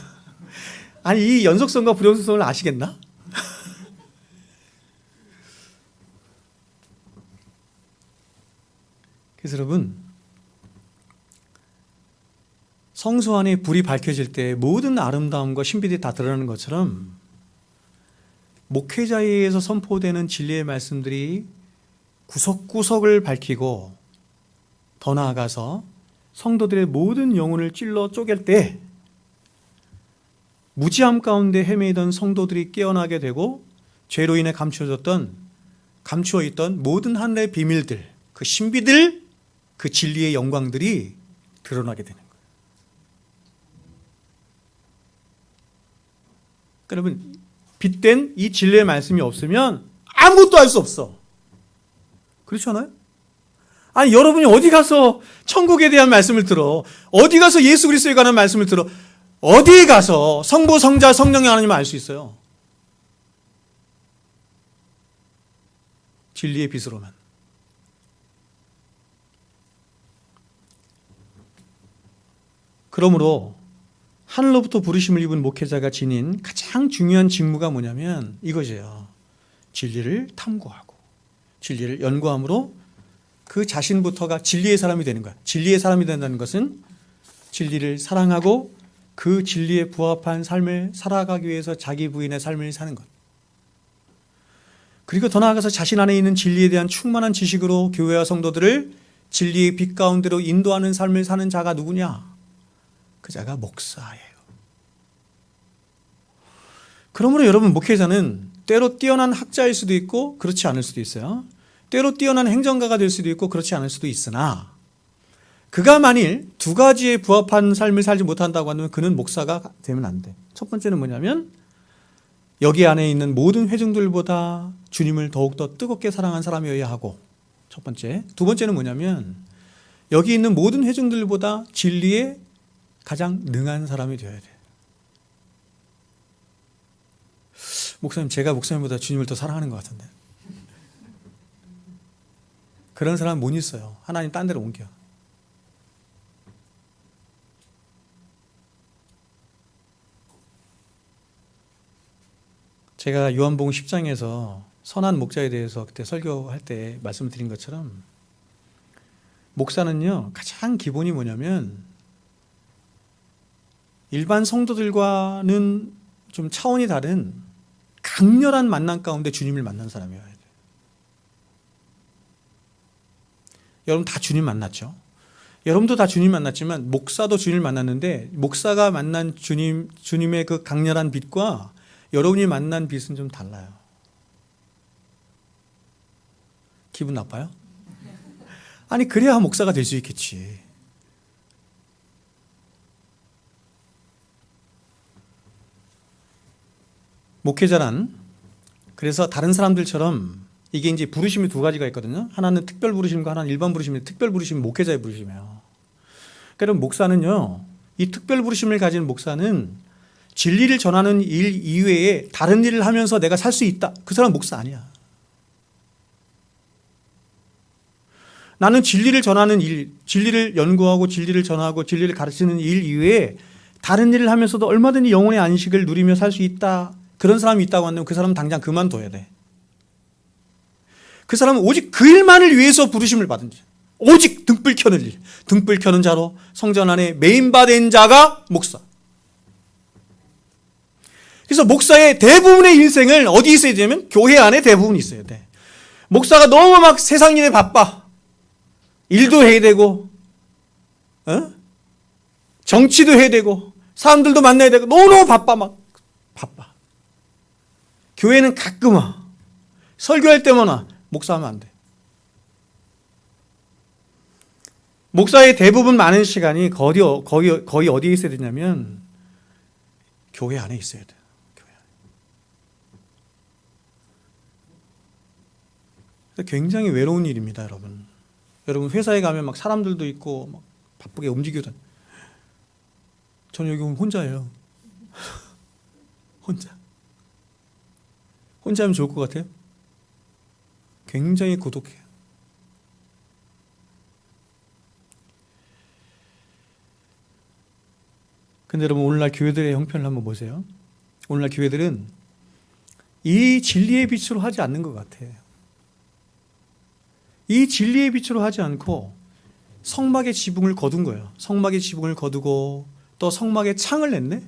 아니 이 연속성과 불연속성을 아시겠나? 그래서 여러분, 성소 안에 불이 밝혀질 때 모든 아름다움과 신비들이 다 드러나는 것처럼 목회자에 의해서 선포되는 진리의 말씀들이 구석구석을 밝히고 더 나아가서 성도들의 모든 영혼을 찔러 쪼갤 때 무지함 가운데 헤매이던 성도들이 깨어나게 되고 죄로 인해 감추어 있던 모든 하늘의 비밀들, 그 신비들, 그 진리의 영광들이 드러나게 되는 거예요. 여러분, 빛된 이 진리의 말씀이 없으면 아무것도 알 수 없어. 그렇지 않아요? 아니 여러분이 어디 가서 천국에 대한 말씀을 들어, 어디 가서 예수 그리스도에 관한 말씀을 들어, 어디 가서 성부, 성자, 성령이 하나님을 알 수 있어요? 진리의 빛으로만. 그러므로 하늘로부터 부르심을 입은 목회자가 지닌 가장 중요한 직무가 뭐냐면 이것이에요. 진리를 탐구하고 진리를 연구함으로 그 자신부터가 진리의 사람이 되는 거야. 진리의 사람이 된다는 것은 진리를 사랑하고 그 진리에 부합한 삶을 살아가기 위해서 자기 부인의 삶을 사는 것. 그리고 더 나아가서 자신 안에 있는 진리에 대한 충만한 지식으로 교회와 성도들을 진리의 빛 가운데로 인도하는 삶을 사는 자가 누구냐? 그 자가 목사예요. 그러므로 여러분, 목회자는 때로 뛰어난 학자일 수도 있고 그렇지 않을 수도 있어요. 때로 뛰어난 행정가가 될 수도 있고 그렇지 않을 수도 있으나 그가 만일 두 가지에 부합한 삶을 살지 못한다고 하면 그는 목사가 되면 안 돼. 첫 번째는 뭐냐면 여기 안에 있는 모든 회중들보다 주님을 더욱더 뜨겁게 사랑한 사람이어야 하고, 첫 번째. 두 번째는 뭐냐면 여기 있는 모든 회중들보다 진리에 가장 능한 사람이 되어야 돼. 목사님, 제가 목사님보다 주님을 더 사랑하는 것 같은데. 그런 사람 못 있어요. 하나님 딴 데로 옮겨. 제가 요한복음 10장에서 선한 목자에 대해서 그때 설교할 때 말씀을 드린 것처럼 목사는요, 가장 기본이 뭐냐면 일반 성도들과는 좀 차원이 다른 강렬한 만남 가운데 주님을 만난 사람이어야 돼요. 여러분 다 주님 만났죠? 여러분도 다 주님 만났지만 목사도 주님을 만났는데 목사가 만난 주님의 그 강렬한 빛과 여러분이 만난 빛은 좀 달라요. 기분 나빠요? 아니 그래야 목사가 될 수 있겠지. 목회자란 그래서 다른 사람들처럼 이게 이제 부르심이 두 가지가 있거든요. 하나는 특별 부르심과 하나는 일반 부르심인데 특별 부르심이 목회자의 부르심이에요. 그럼 목사는요, 이 특별 부르심을 가진 목사는 진리를 전하는 일 이외에 다른 일을 하면서 내가 살 수 있다. 그 사람은 목사 아니야. 나는 진리를 전하는 일, 진리를 연구하고 진리를 전하고 진리를 가르치는 일 이외에 다른 일을 하면서도 얼마든지 영혼의 안식을 누리며 살 수 있다. 그런 사람이 있다고 한다면 그 사람은 당장 그만둬야 돼. 그 사람은 오직 그 일만을 위해서 부르심을 받은 자. 오직 등불 켜는 일. 등불 켜는 자로 성전 안에 메인바된 자가 목사. 그래서 목사의 대부분의 인생을 어디 있어야 되냐면 교회 안에 대부분 있어야 돼. 목사가 너무 막 세상 일에 바빠. 일도 해야 되고, 정치도 해야 되고, 사람들도 만나야 되고, 너무너무 바빠, 막 바빠. 교회는 가끔 와. 설교할 때만 와. 목사하면 안 돼. 목사의 대부분 많은 시간이 거의 어디에 있어야 되냐면 교회 안에 있어야 돼. 굉장히 외로운 일입니다, 여러분. 여러분 회사에 가면 막 사람들도 있고 막 바쁘게 움직여다. 저는 여기 오면 혼자예요. 혼자 하면 좋을 것 같아요? 굉장히 고독해요. 근데 여러분 오늘날 교회들의 형편을 한번 보세요. 오늘날 교회들은 이 진리의 빛으로 하지 않는 것 같아요. 이 진리의 빛으로 하지 않고 성막의 지붕을 거둔 거예요. 성막의 지붕을 거두고 또 성막에 창을 냈네?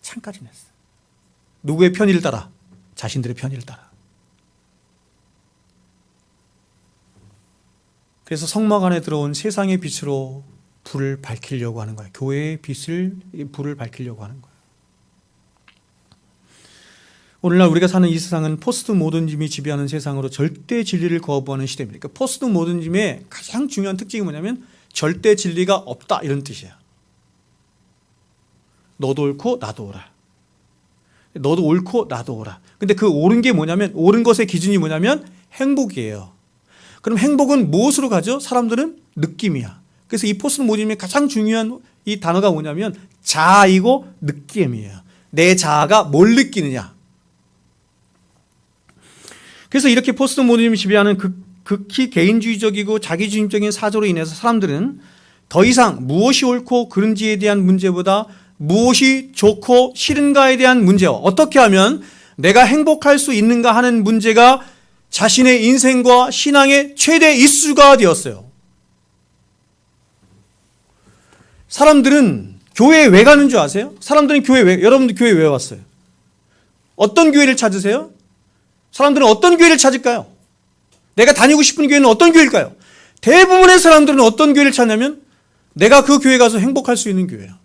창까지 냈어. 누구의 편의를 따라? 자신들의 편의를 따라. 그래서 성막 안에 들어온 세상의 빛으로 불을 밝히려고 하는 거예요. 교회의 불을 밝히려고 하는 거예요. 오늘날 우리가 사는 이 세상은 포스트 모더니즘이 지배하는 세상으로 절대 진리를 거부하는 시대입니다. 그러니까 포스트 모더니즘의 가장 중요한 특징이 뭐냐면 절대 진리가 없다 이런 뜻이야. 너도 옳고 나도 옳아. 너도 옳고 나도 옳아. 근데 그 옳은 게 뭐냐면 옳은 것의 기준이 뭐냐면 행복이에요. 그럼 행복은 무엇으로 가죠? 사람들은 느낌이야. 그래서 이 포스트 모더니즘의 가장 중요한 이 단어가 뭐냐면 자아이고 느낌이에요. 내 자아가 뭘 느끼느냐. 그래서 이렇게 포스트 모더니즘이 지배하는 극히 개인주의적이고 자기중심적인 사조로 인해서 사람들은 더 이상 무엇이 옳고 그른지에 대한 문제보다 무엇이 좋고 싫은가에 대한 문제와 어떻게 하면 내가 행복할 수 있는가 하는 문제가 자신의 인생과 신앙의 최대 이슈가 되었어요. 사람들은 교회에 왜 가는 줄 아세요? 사람들은 여러분들 교회에 왜 왔어요? 어떤 교회를 찾으세요? 사람들은 어떤 교회를 찾을까요? 내가 다니고 싶은 교회는 어떤 교회일까요? 대부분의 사람들은 어떤 교회를 찾냐면 내가 그 교회 가서 행복할 수 있는 교회야.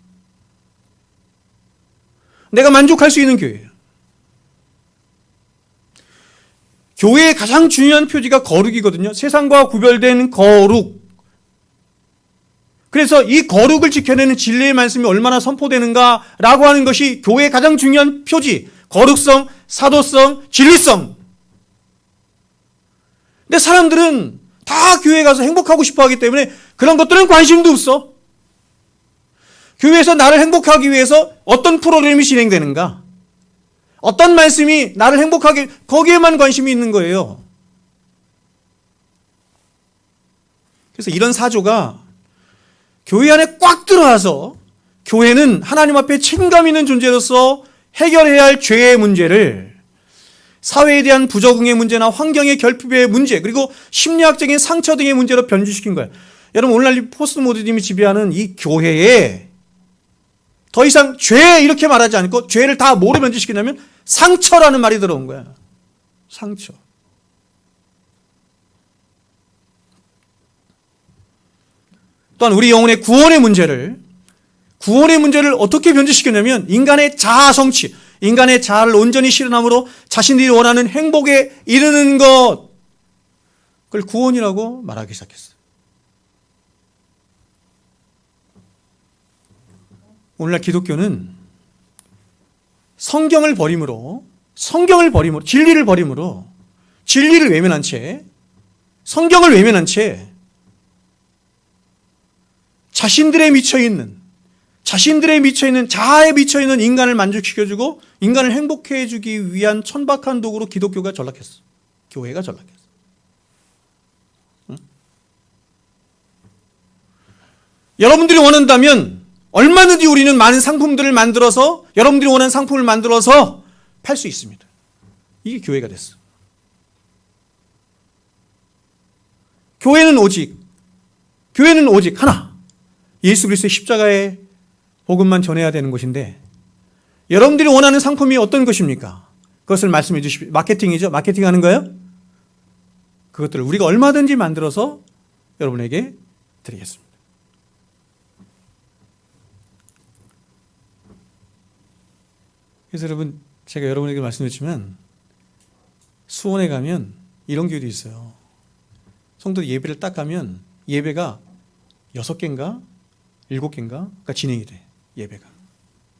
내가 만족할 수 있는 교회예요. 교회의 가장 중요한 표지가 거룩이거든요. 세상과 구별된 거룩. 그래서 이 거룩을 지켜내는 진리의 말씀이 얼마나 선포되는가라고 하는 것이 교회의 가장 중요한 표지. 거룩성, 사도성, 진리성. 근데 사람들은 다 교회에 가서 행복하고 싶어 하기 때문에 그런 것들은 관심도 없어. 교회에서 나를 행복하기 위해서 어떤 프로그램이 진행되는가? 어떤 말씀이 나를 행복하게, 거기에만 관심이 있는 거예요. 그래서 이런 사조가 교회 안에 꽉 들어와서 교회는 하나님 앞에 책임감 있는 존재로서 해결해야 할 죄의 문제를 사회에 대한 부적응의 문제나 환경의 결핍의 문제 그리고 심리학적인 상처 등의 문제로 변주시킨 거예요. 여러분 오늘날 이 포스트 모더니즘이 지배하는 이 교회에 더 이상 죄 이렇게 말하지 않고 죄를 다 뭐로 변주시키냐면 상처라는 말이 들어온 거야. 상처. 또한 우리 영혼의 구원의 문제를 어떻게 변주시켰냐면 인간의 자아 성취, 인간의 자아를 온전히 실현함으로 자신들이 원하는 행복에 이르는 것, 그걸 구원이라고 말하기 시작했어요. 오늘날 기독교는 성경을 버림으로 진리를 버림으로 진리를 외면한 채 성경을 외면한 채 자신들에 미쳐있는 자아에 미쳐있는 인간을 만족시켜주고 인간을 행복해 해주기 위한 천박한 도구로 기독교가 전락했어. 교회가 전락했어. 응? 여러분들이 원한다면 얼마든지 우리는 많은 상품들을 만들어서 여러분들이 원하는 상품을 만들어서 팔 수 있습니다. 이게 교회가 됐어. 교회는 오직 하나. 예수 그리스도의 십자가의 복음만 전해야 되는 것인데 여러분들이 원하는 상품이 어떤 것입니까? 그것을 말씀해 주십시오. 마케팅이죠? 마케팅하는 거예요? 그것들을 우리가 얼마든지 만들어서 여러분에게 드리겠습니다. 그래서 여러분 제가 여러분에게 말씀드렸지만 수원에 가면 이런 교회도 있어요. 성도들 예배를 딱 가면 예배가 6개인가 7개인가 진행이 돼. 예배가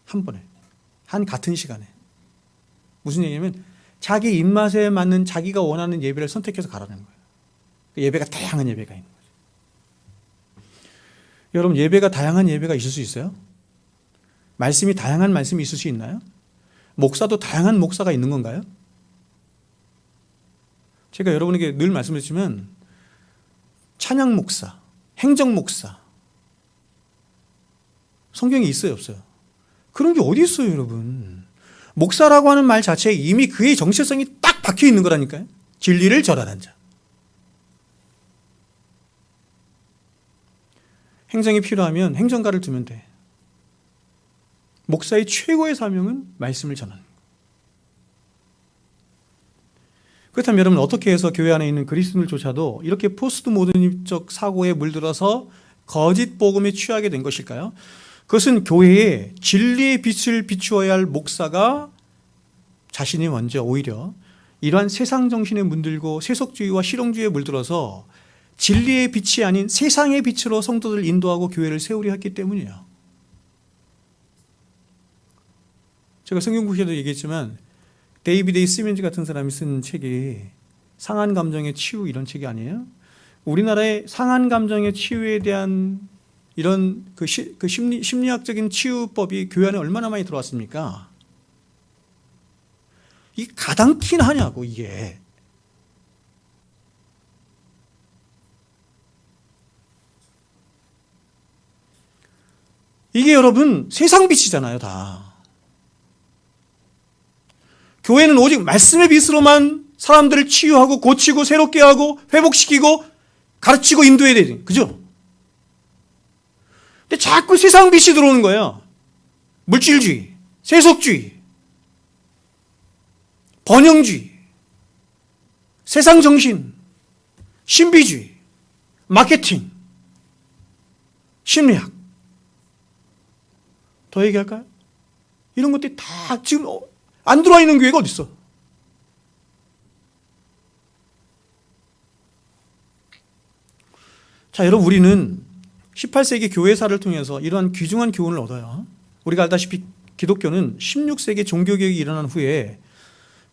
한 번에 같은 시간에. 무슨 얘기냐면 자기 입맛에 맞는 자기가 원하는 예배를 선택해서 가라는 거예요. 예배가 다양한 예배가 있는 거죠. 여러분 예배가 다양한 예배가 있을 수 있어요? 말씀이 다양한 말씀이 있을 수 있나요? 목사도 다양한 목사가 있는 건가요? 제가 여러분에게 늘 말씀드렸지만 찬양 목사, 행정 목사 성경에 있어요 없어요? 그런 게 어디 있어요 여러분? 목사라고 하는 말 자체에 이미 그의 정체성이 딱 박혀 있는 거라니까요. 진리를 전하는 자. 행정이 필요하면 행정가를 두면 돼. 목사의 최고의 사명은 말씀을 전하는 거예요. 그렇다면 여러분 어떻게 해서 교회 안에 있는 그리스도인들조차도 이렇게 포스트 모더니즘적 사고에 물들어서 거짓 복음에 취하게 된 것일까요? 그것은 교회에 진리의 빛을 비추어야 할 목사가 자신이 먼저 오히려 이러한 세상 정신에 물들고 세속주의와 실용주의에 물들어서 진리의 빛이 아닌 세상의 빛으로 성도들을 인도하고 교회를 세우려 했기 때문이에요. 제가 성경구시에도 얘기했지만 데이비드 A. 시몬즈 같은 사람이 쓴 책이 상한 감정의 치유 이런 책이 아니에요. 우리나라의 상한 감정의 치유에 대한 이런 심리학적인 치유법이 교회 안에 얼마나 많이 들어왔습니까? 이게 가당키나 하냐고 이게. 이게 여러분 세상 빛이잖아요 다. 교회는 오직 말씀의 빛으로만 사람들을 치유하고 고치고 새롭게 하고 회복시키고 가르치고 인도해야 되지. 그죠? 근데 자꾸 세상 빛이 들어오는 거예요. 물질주의, 세속주의, 번영주의, 세상 정신, 신비주의, 마케팅, 심리학. 더 얘기할까요? 이런 것들이 다 지금 안 들어와 있는 교회가 어디 있어? 자, 여러분 우리는 18세기 교회사를 통해서 이러한 귀중한 교훈을 얻어요. 우리가 알다시피 기독교는 16세기 종교개혁이 일어난 후에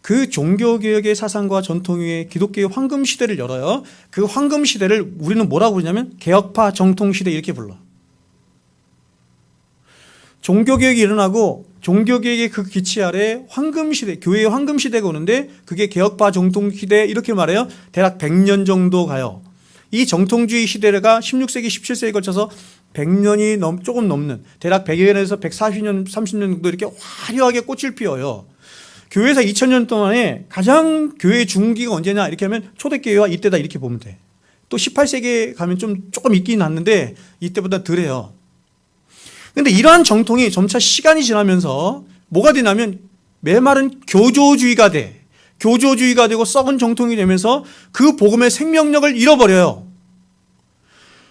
그 종교개혁의 사상과 전통 위에 기독교의 황금시대를 열어요. 그 황금시대를 우리는 뭐라고 부르냐면 개혁파 정통시대 이렇게 불러. 종교개혁이 일어나고 종교개혁의 그 기치 아래 황금시대, 교회의 황금시대가 오는데 그게 개혁파 정통시대 이렇게 말해요. 대략 100년 정도 가요. 이 정통주의 시대가 16세기, 17세기에 걸쳐서 100년이 조금 넘는 대략 100년에서 140년, 30년 정도 이렇게 화려하게 꽃을 피워요. 교회에서 2000년 동안에 가장 교회 중기가 언제냐 이렇게 하면 초대교회와 이때다 이렇게 보면 돼. 또 18세기에 가면 조금 있긴 났는데 이때보다 덜해요. 근데 이러한 정통이 점차 시간이 지나면서 뭐가 되냐면 메마른 교조주의가 돼. 교조주의가 되고 썩은 정통이 되면서 그 복음의 생명력을 잃어버려요.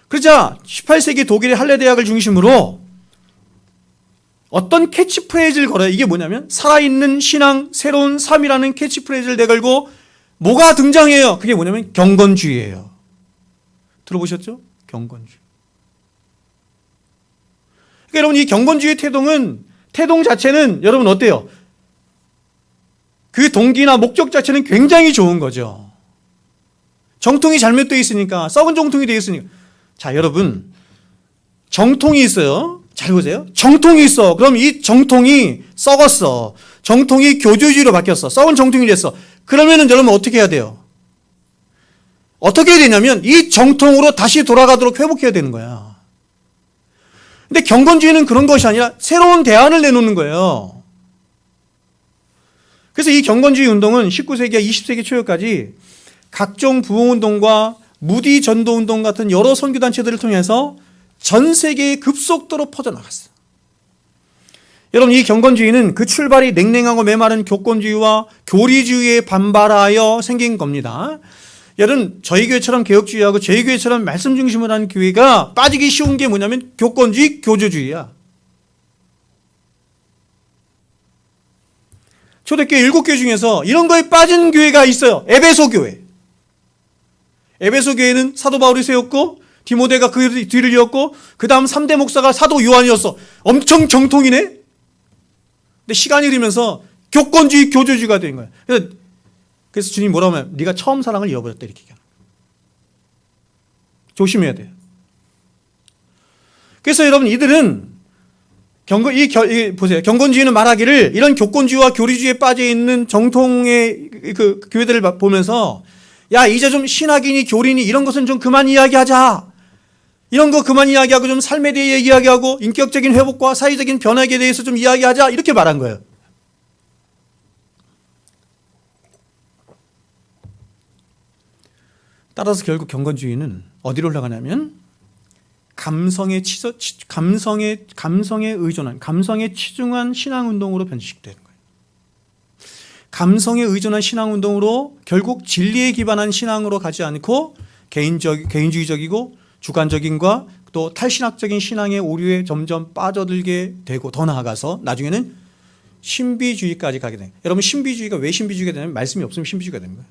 그러자 18세기 독일의 할레 대학을 중심으로 어떤 캐치프레이즈를 걸어요. 이게 뭐냐면 살아있는 신앙, 새로운 삶이라는 캐치프레이즈를 내걸고 뭐가 등장해요. 그게 뭐냐면 경건주의예요. 들어보셨죠? 경건주의. 그러니까 여러분 이 경건주의 태동 자체는 여러분 어때요? 그 동기나 목적 자체는 굉장히 좋은 거죠. 정통이 잘못되어 있으니까, 썩은 정통이 되어 있으니까. 자, 여러분 정통이 있어요. 잘 보세요. 정통이 있어. 그럼 이 정통이 썩었어. 정통이 교조주의로 바뀌었어. 썩은 정통이 됐어. 그러면은 여러분 어떻게 해야 돼요? 어떻게 해야 되냐면 이 정통으로 다시 돌아가도록 회복해야 되는 거야. 근데 경건주의는 그런 것이 아니라 새로운 대안을 내놓는 거예요. 그래서 이 경건주의 운동은 19세기와 20세기 초까지 각종 부흥운동과 무디 전도운동 같은 여러 선교단체들을 통해서 전 세계에 급속도로 퍼져나갔어요. 여러분 이 경건주의는 그 출발이 냉랭하고 메마른 교권주의와 교리주의에 반발하여 생긴 겁니다. 여러분 저희 교회처럼 개혁주의하고 저희 교회처럼 말씀 중심으로 하는 교회가 빠지기 쉬운 게 뭐냐면 교권주의, 교조주의야. 초대교회 7교회 중에서 이런 거에 빠진 교회가 있어요. 에베소 교회. 에베소 교회는 사도 바울이 세웠고 디모데가 그 뒤를 이었고 그 다음 3대 목사가 사도 요한이었어. 엄청 정통이네. 근데 시간이 흐르면서 교권주의, 교조주의가 된 거야. 그래서 주님이 뭐라고 하면 네가 처음 사랑을 잃어버렸다 이렇게 얘기하는 거야. 조심해야 돼요. 그래서 여러분 이들은 보세요. 경건주의는 말하기를 이런 교권주의와 교리주의에 빠져 있는 정통의 그 교회들을 보면서 야 이제 좀 신학이니 교리니 이런 것은 좀 그만 이야기하자. 이런 거 그만 이야기하고 좀 삶에 대해 이야기하고 인격적인 회복과 사회적인 변화에 대해서 좀 이야기하자 이렇게 말한 거예요. 따라서 결국 경건주의는 어디로 올라가냐면 감성에 의존한, 감성에 치중한 신앙운동으로 변질되는 거예요. 감성에 의존한 신앙운동으로 결국 진리에 기반한 신앙으로 가지 않고 개인주의적이고 주관적인과 또 탈신학적인 신앙의 오류에 점점 빠져들게 되고, 더 나아가서 나중에는 신비주의까지 가게 돼요. 여러분, 신비주의가 왜 신비주의가 되냐면 말씀이 없으면 신비주의가 되는 거예요.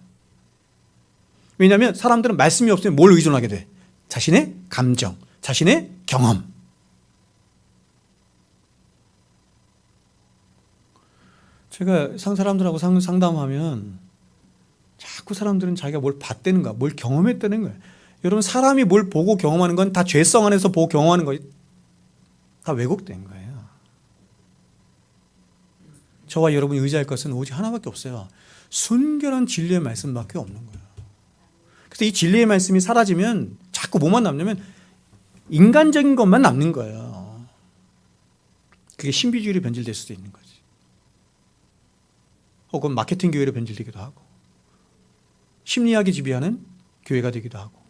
왜냐하면 사람들은 말씀이 없으면 뭘 의존하게 돼? 자신의 감정, 자신의 경험. 제가 사람들하고 상담하면 자꾸 사람들은 자기가 뭘 봤다는 거야, 뭘 경험했다는 거야. 여러분, 사람이 뭘 보고 경험하는 건 다 죄성 안에서 보고 경험하는 거예요. 다 왜곡된 거예요. 저와 여러분이 의지할 것은 오직 하나밖에 없어요. 순결한 진리의 말씀밖에 없는 거예요. 그래서 이 진리의 말씀이 사라지면 자꾸 뭐만 남냐면 인간적인 것만 남는 거예요. 그게 신비주의로 변질될 수도 있는 거지. 혹은 마케팅 교회로 변질되기도 하고, 심리학이 지배하는 교회가 되기도 하고.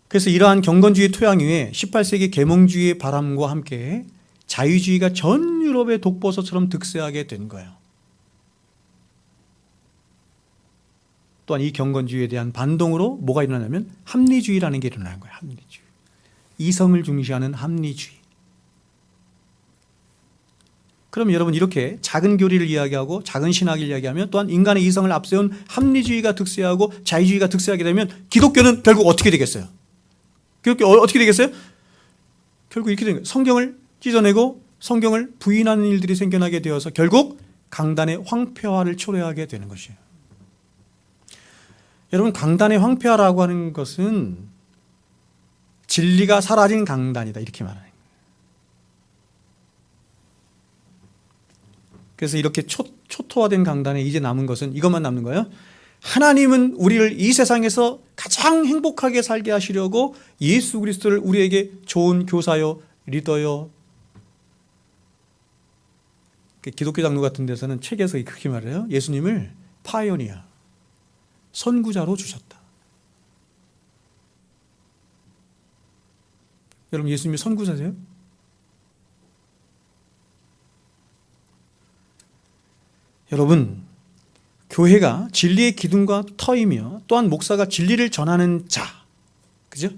그래서 이러한 경건주의 토양 위에 18세기 계몽주의의 바람과 함께 자유주의가 전 유럽의 독버섯처럼 득세하게 된 거예요. 또한 이 경건주의에 대한 반동으로 뭐가 일어나냐면 합리주의라는 게 일어나는 거예요. 합리주의. 이성을 중시하는 합리주의. 그럼 여러분, 이렇게 작은 교리를 이야기하고 작은 신학을 이야기하면, 또한 인간의 이성을 앞세운 합리주의가 득세하고 자유주의가 득세하게 되면 기독교는 결국 어떻게 되겠어요? 기독교 어떻게 되겠어요? 결국 이렇게 된 거예요. 성경을 찢어내고 성경을 부인하는 일들이 생겨나게 되어서 결국 강단의 황폐화를 초래하게 되는 것이에요. 여러분, 강단의 황폐화라고 하는 것은 진리가 사라진 강단이다, 이렇게 말하는 거예요. 그래서 이렇게 초토화된 강단에 이제 남은 것은 이것만 남는 거예요. 하나님은 우리를 이 세상에서 가장 행복하게 살게 하시려고 예수 그리스도를 우리에게 좋은 교사요, 리더요. 기독교 장로 같은 데서는 책에서 그렇게 말해요. 예수님을 파이오니아, 선구자로 주셨다. 여러분, 예수님이 선구자세요? 여러분, 교회가 진리의 기둥과 터이며, 또한 목사가 진리를 전하는 자, 그죠?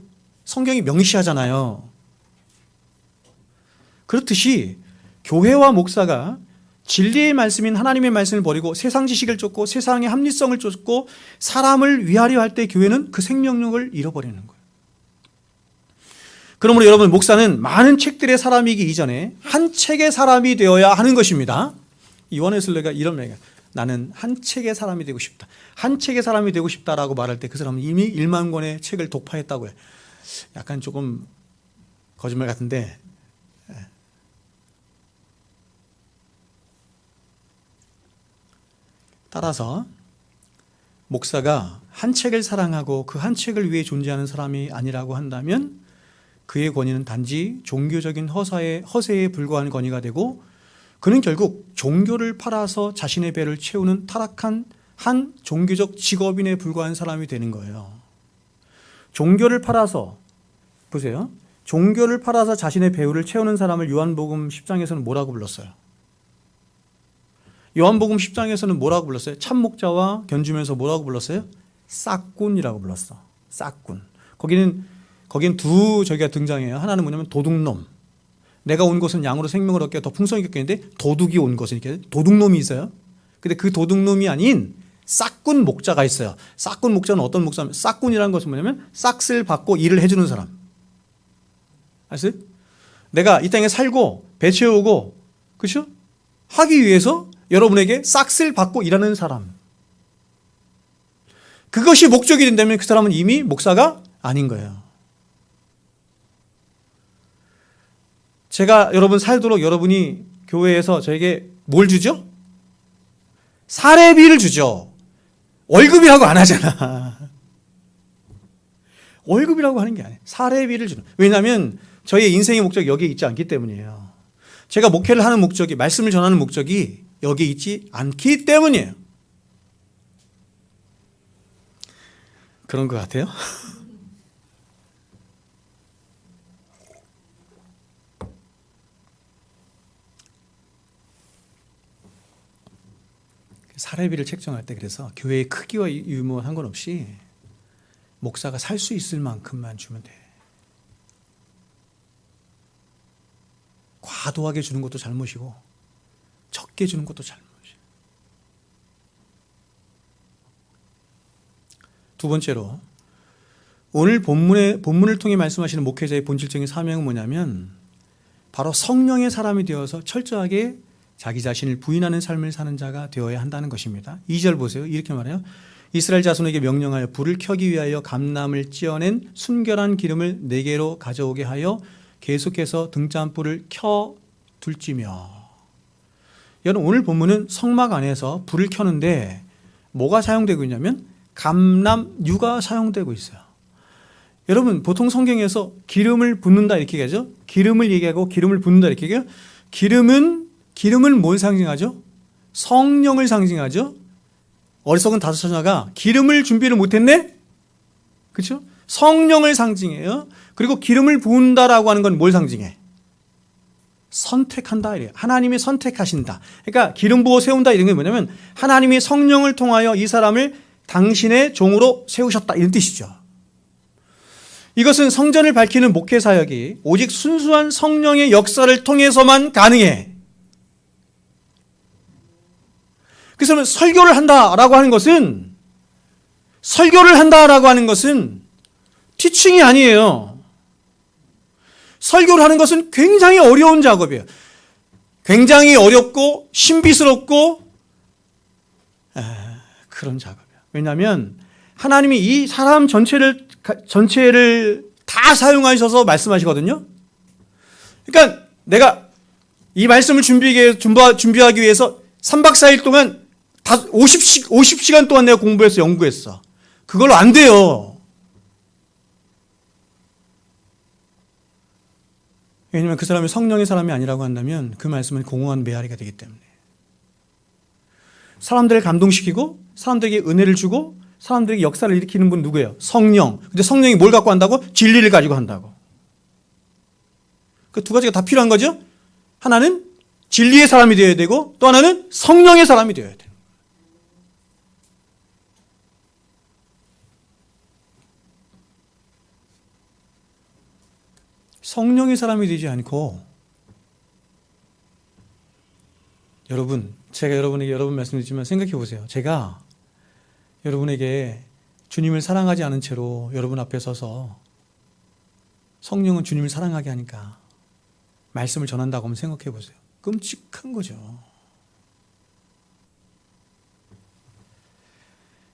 성경이 명시하잖아요. 그렇듯이 교회와 목사가 진리의 말씀인 하나님의 말씀을 버리고 세상 지식을 쫓고 세상의 합리성을 쫓고 사람을 위하려 할 때 교회는 그 생명력을 잃어버리는 거예요. 그러므로 여러분, 목사는 많은 책들의 사람이기 이전에 한 책의 사람이 되어야 하는 것입니다. 요한 웨슬레가 이런 말이에요. 나는 한 책의 사람이 되고 싶다. 한 책의 사람이 되고 싶다라고 말할 때 그 사람은 이미 1만 권의 책을 독파했다고 해요. 약간 조금 거짓말 같은데, 따라서 목사가 한 책을 사랑하고 그 한 책을 위해 존재하는 사람이 아니라고 한다면 그의 권위는 단지 종교적인 허세에 불과한 권위가 되고, 그는 결국 종교를 팔아서 자신의 배를 채우는 타락한 한 종교적 직업인에 불과한 사람이 되는 거예요. 종교를 팔아서, 보세요. 종교를 팔아서 자신의 배우를 채우는 사람을 요한복음 10장에서는 뭐라고 불렀어요? 요한복음 10장에서는 뭐라고 불렀어요? 참목자와 견주면서 뭐라고 불렀어요? 싹군이라고 불렀어. 싹군. 거긴 두 저기가 등장해요. 하나는 뭐냐면 도둑놈. 내가 온 것은 양으로 생명을 얻게 더 풍성히 겪겠는데 도둑이 온 것은 이렇게 도둑놈이 있어요. 근데 그 도둑놈이 아닌 싹군 목자가 있어요. 싹군 목자는 어떤 목자냐면, 싹군이라는 것은 뭐냐면 싹을 받고 일을 해주는 사람. 아세요? 내가 이 땅에 살고 배 채우고, 그렇죠? 하기 위해서 여러분에게 싹을 받고 일하는 사람. 그것이 목적이 된다면 그 사람은 이미 목사가 아닌 거예요. 제가 여러분 살도록 여러분이 교회에서 저에게 뭘 주죠? 사례비를 주죠. 월급이라고 안 하잖아. 월급이라고 하는 게 아니에요. 사례비를 주는. 왜냐하면 저희의 인생의 목적이 여기에 있지 않기 때문이에요. 제가 목회를 하는 목적이, 말씀을 전하는 목적이 여기에 있지 않기 때문이에요. 그런 것 같아요. 사례비를 책정할 때 그래서 교회의 크기와 유무와 상관없이 목사가 살 수 있을 만큼만 주면 돼. 과도하게 주는 것도 잘못이고 적게 주는 것도 잘못이야. 두 번째로 오늘 본문을 통해 말씀하시는 목회자의 본질적인 사명은 뭐냐면 바로 성령의 사람이 되어서 철저하게 자기 자신을 부인하는 삶을 사는 자가 되어야 한다는 것입니다. 2절 보세요. 이렇게 말해요. 이스라엘 자손에게 명령하여 불을 켜기 위하여 감람을 찧어낸 순결한 기름을 네개로 가져오게 하여 계속해서 등잔불을 켜 둘지며. 여러분 오늘 본문은 성막 안에서 불을 켜는데 뭐가 사용되고 있냐면 감람유가 사용되고 있어요. 여러분 보통 성경에서 기름을 붓는다 이렇게 얘기하죠. 기름을 얘기하고 기름을 붓는다 이렇게 얘기해요. 기름은 뭘 상징하죠? 성령을 상징하죠. 어리석은 다섯 처자가 기름을 준비를 못했네? 그렇죠? 성령을 상징해요. 그리고 기름을 부은다라고 하는 건 뭘 상징해? 선택한다 이래요. 하나님이 선택하신다. 그러니까 기름 부어 세운다 이런 게 뭐냐면 하나님이 성령을 통하여 이 사람을 당신의 종으로 세우셨다 이런 뜻이죠. 이것은 성전을 밝히는 목회 사역이 오직 순수한 성령의 역사를 통해서만 가능해. 그래서 설교를 한다라고 하는 것은 티칭이 아니에요. 설교를 하는 것은 굉장히 어려운 작업이에요. 굉장히 어렵고 신비스럽고 그런 작업이에요. 왜냐하면 하나님이 이 사람 전체를 다 사용하셔서 말씀하시거든요. 그러니까 내가 이 말씀을 준비하기 위해서 3박 4일 동안 50시간 동안 내가 공부해서 연구했어. 그걸로 안 돼요. 왜냐하면 그 사람이 성령의 사람이 아니라고 한다면 그 말씀은 공허한 메아리가 되기 때문에. 사람들을 감동시키고 사람들에게 은혜를 주고 사람들에게 역사를 일으키는 분 누구예요? 성령. 근데 성령이 뭘 갖고 한다고? 진리를 가지고 한다고. 그 두 가지가 다 필요한 거죠. 하나는 진리의 사람이 되어야 되고 또 하나는 성령의 사람이 되어야 돼요. 성령의 사람이 되지 않고 여러분, 제가 여러분에게 여러 번 말씀드리지만 생각해 보세요. 제가 여러분에게 주님을 사랑하지 않은 채로 여러분 앞에 서서 성령은 주님을 사랑하게 하니까 말씀을 전한다고 하면 생각해 보세요. 끔찍한 거죠.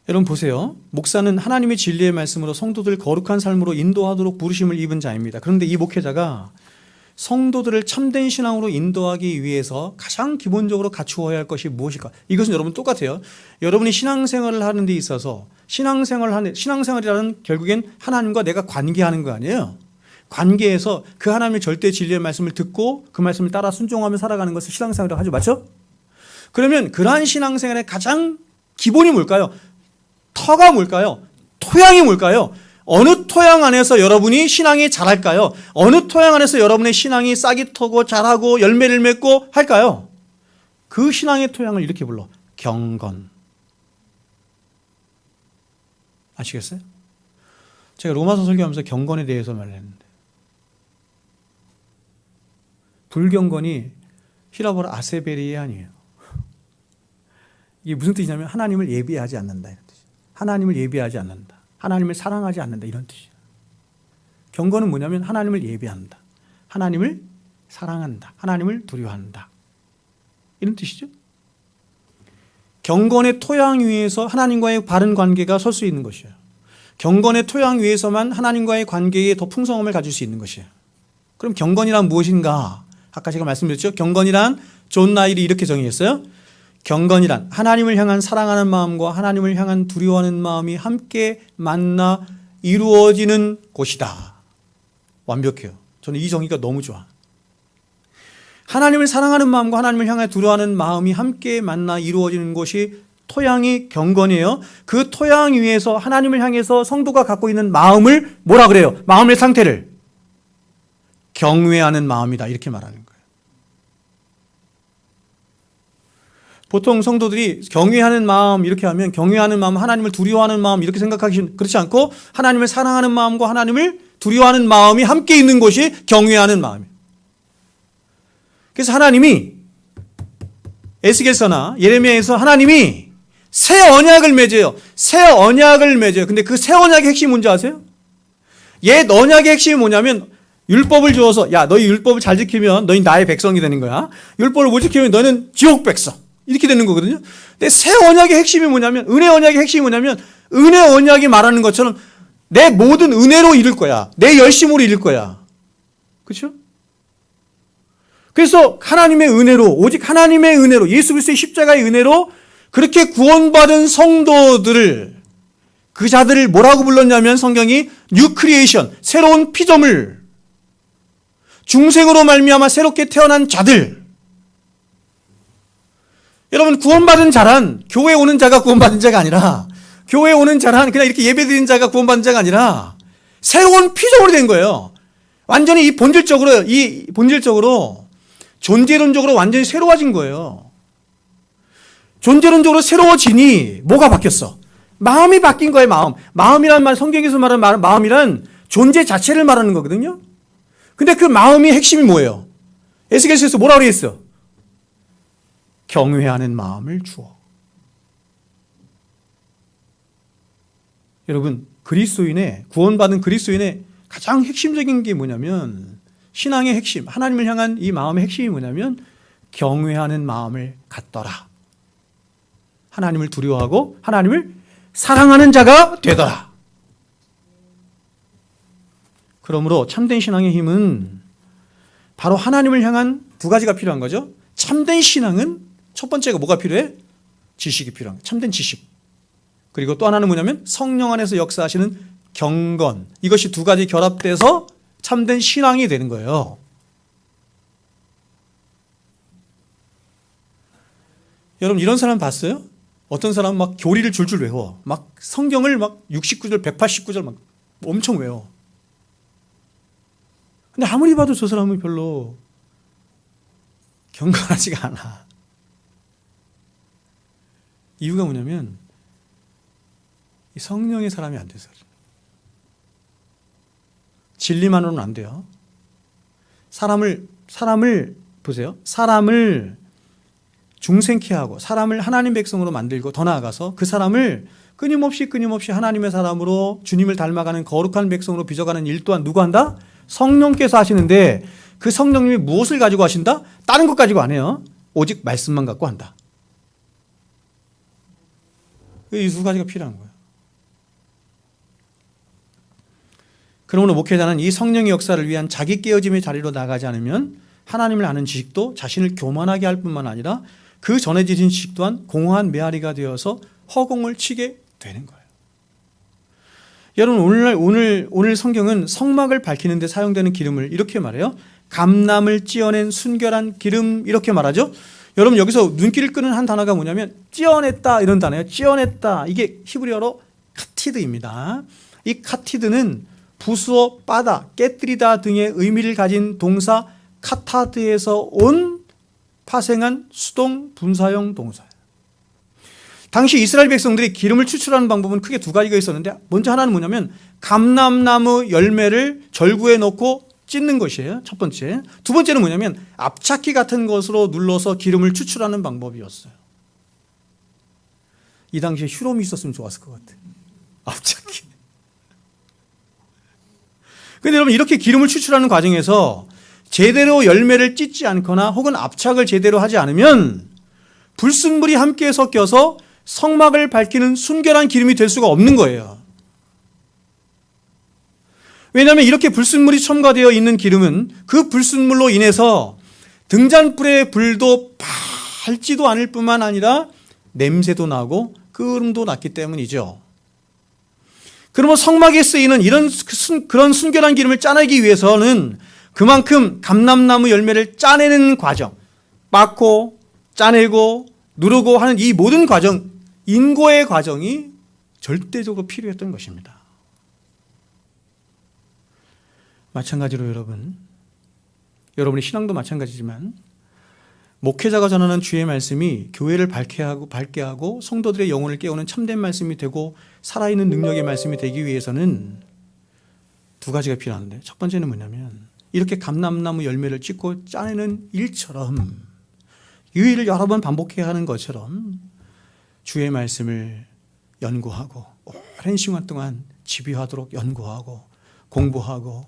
여러분 보세요. 목사는 하나님의 진리의 말씀으로 성도들을 거룩한 삶으로 인도하도록 부르심을 입은 자입니다. 그런데 이 목회자가 성도들을 참된 신앙으로 인도하기 위해서 가장 기본적으로 갖추어야 할 것이 무엇일까? 이것은 여러분 똑같아요. 여러분이 신앙생활을 하는 데 있어서 신앙생활이라는 결국엔 하나님과 내가 관계하는 거 아니에요. 관계에서 그 하나님의 절대 진리의 말씀을 듣고 그 말씀을 따라 순종하며 살아가는 것을 신앙생활이라고 하죠. 맞죠? 그러면 그러한 신앙생활의 가장 기본이 뭘까요? 터가 뭘까요? 토양이 뭘까요? 어느 토양 안에서 여러분이 신앙이 자랄까요? 어느 토양 안에서 여러분의 신앙이 싹이 트고 자라고 열매를 맺고 할까요? 그 신앙의 토양을 이렇게 불러. 경건. 아시겠어요? 제가 로마서 설교하면서 경건에 대해서 말했는데 불경건이 히라보로 아세베리안이에요. 이게 무슨 뜻이냐면 하나님을 예비하지 않는다 이런 뜻이에요. 하나님을 예비하지 않는다. 하나님을 사랑하지 않는다 이런 뜻이에요. 경건은 뭐냐면 하나님을 예비한다. 하나님을 사랑한다. 하나님을 두려워한다. 이런 뜻이죠. 경건의 토양 위에서 하나님과의 바른 관계가 설 수 있는 것이에요. 경건의 토양 위에서만 하나님과의 관계에 더 풍성함을 가질 수 있는 것이에요. 그럼 경건이란 무엇인가? 아까 제가 말씀드렸죠. 경건이란 존 나일이 이렇게 정의했어요. 경건이란 하나님을 향한 사랑하는 마음과 하나님을 향한 두려워하는 마음이 함께 만나 이루어지는 곳이다. 완벽해요. 저는 이 정의가 너무 좋아. 하나님을 사랑하는 마음과 하나님을 향해 두려워하는 마음이 함께 만나 이루어지는 곳이 토양이 경건이에요. 그 토양 위에서 하나님을 향해서 성도가 갖고 있는 마음을 뭐라 그래요? 마음의 상태를 경외하는 마음이다 이렇게 말하는 거예요. 보통 성도들이 경외하는 마음 이렇게 하면 경외하는 마음, 하나님을 두려워하는 마음 이렇게 생각하기 그렇지 않고 하나님을 사랑하는 마음과 하나님을 두려워하는 마음이 함께 있는 것이 경외하는 마음이에요. 그래서 하나님이 에스겔서나 예레미야에서 하나님이 새 언약을 맺어요. 새 언약을 맺어요. 근데 그 새 언약의 핵심이 뭔지 아세요? 옛 언약의 핵심이 뭐냐면 율법을 주어서 야 너희 율법을 잘 지키면 너희 나의 백성이 되는 거야. 율법을 못 지키면 너는 지옥 백성. 이렇게 되는 거거든요. 근데 새 언약의 핵심이 뭐냐면 은혜 언약의 핵심이 뭐냐면 은혜 언약이 말하는 것처럼 내 모든 은혜로 이룰 거야. 내 열심으로 이룰 거야. 그렇죠? 그래서 하나님의 은혜로 오직 하나님의 은혜로 예수 그리스도의 십자가의 은혜로 그렇게 구원받은 성도들을 그 자들을 뭐라고 불렀냐면 성경이 뉴 크리에이션 새로운 피조물 중생으로 말미암아 새롭게 태어난 자들. 여러분 구원받은 자란 교회에 오는 자가 구원받은 자가 아니라 교회에 오는 자란 그냥 이렇게 예배드리는 자가 구원받은 자가 아니라 새로운 피조물이 된 거예요. 완전히 이 본질적으로 존재론적으로 완전히 새로워진 거예요. 존재론적으로 새로워지니 뭐가 바뀌었어? 마음이 바뀐 거예요. 마음이란 말 성경에서 말하는 마음이란 존재 자체를 말하는 거거든요. 근데 그 마음의 핵심이 뭐예요? 에스겔서에서 뭐라고 그랬어? 경외하는 마음을 주어. 여러분 그리스도인의 구원받은 그리스도인의 가장 핵심적인 게 뭐냐면 신앙의 핵심 하나님을 향한 이 마음의 핵심이 뭐냐면 경외하는 마음을 갖더라. 하나님을 두려워하고 하나님을 사랑하는 자가 되더라. 그러므로 참된 신앙의 힘은 바로 하나님을 향한 두 가지가 필요한 거죠. 참된 신앙은 첫 번째가 뭐가 필요해? 지식이 필요한 거예요. 참된 지식. 그리고 또 하나는 뭐냐면 성령 안에서 역사하시는 경건. 이것이 두 가지 결합돼서 참된 신앙이 되는 거예요. 여러분 이런 사람 봤어요? 어떤 사람 막 교리를 줄줄 외워. 막 성경을 막 69절, 189절 막 엄청 외워. 근데 아무리 봐도 저 사람은 별로 경건하지가 않아. 이유가 뭐냐면 이 성령의 사람이 안 돼서 그래요. 진리만으로는 안 돼요. 사람을 보세요. 사람을 중생케 하고 사람을 하나님 백성으로 만들고 더 나아가서 그 사람을 끊임없이 하나님의 사람으로 주님을 닮아가는 거룩한 백성으로 빚어가는 일 또한 누가 한다? 성령께서 하시는데 그 성령님이 무엇을 가지고 하신다? 다른 것 가지고 안 해요. 오직 말씀만 갖고 한다. 이 두 가지가 필요한 거예요. 그러므로 목회자는 이 성령의 역사를 위한 자기 깨어짐의 자리로 나가지 않으면 하나님을 아는 지식도 자신을 교만하게 할 뿐만 아니라 그 전해지신 지식 또한 공허한 메아리가 되어서 허공을 치게 되는 거예요. 여러분 오늘 성경은 성막을 밝히는 데 사용되는 기름을 이렇게 말해요. 감람을 찌어낸 순결한 기름 이렇게 말하죠. 여러분 여기서 눈길을 끄는 한 단어가 뭐냐면 찌어냈다 이런 단어예요. 찌어냈다. 이게 히브리어로 카티드입니다. 이 카티드는 부수어, 빠다, 깨뜨리다 등의 의미를 가진 동사 카타드에서 온 파생한 수동 분사형 동사예요. 당시 이스라엘 백성들이 기름을 추출하는 방법은 크게 두 가지가 있었는데 먼저 하나는 뭐냐면 감람나무 열매를 절구에 넣고 찢는 것이에요. 첫 번째. 두 번째는 뭐냐면 압착기 같은 것으로 눌러서 기름을 추출하는 방법이었어요. 이 당시에 휴롬이 있었으면 좋았을 것 같아요. 압착기. 근데 여러분 이렇게 기름을 추출하는 과정에서 제대로 열매를 찢지 않거나 혹은 압착을 제대로 하지 않으면 불순물이 함께 섞여서 성막을 밝히는 순결한 기름이 될 수가 없는 거예요. 왜냐하면 이렇게 불순물이 첨가되어 있는 기름은 그 불순물로 인해서 등잔불의 불도 밝지도 않을 뿐만 아니라 냄새도 나고 끓음도 났기 때문이죠. 그러면 성막에 쓰이는 그런 순결한 기름을 짜내기 위해서는 그만큼 감람나무 열매를 짜내는 과정, 빻고 짜내고 누르고 하는 이 모든 과정, 인고의 과정이 절대적으로 필요했던 것입니다. 마찬가지로 여러분의 신앙도 마찬가지지만 목회자가 전하는 주의 말씀이 교회를 밝게 하고 성도들의 영혼을 깨우는 참된 말씀이 되고 살아있는 능력의 말씀이 되기 위해서는 두 가지가 필요한데, 첫 번째는 뭐냐면 이렇게 감람나무 열매를 찍고 짜내는 일처럼, 이 일을 여러 번 반복해야 하는 것처럼 주의 말씀을 연구하고 오랜 시간 동안 집요하도록 연구하고 공부하고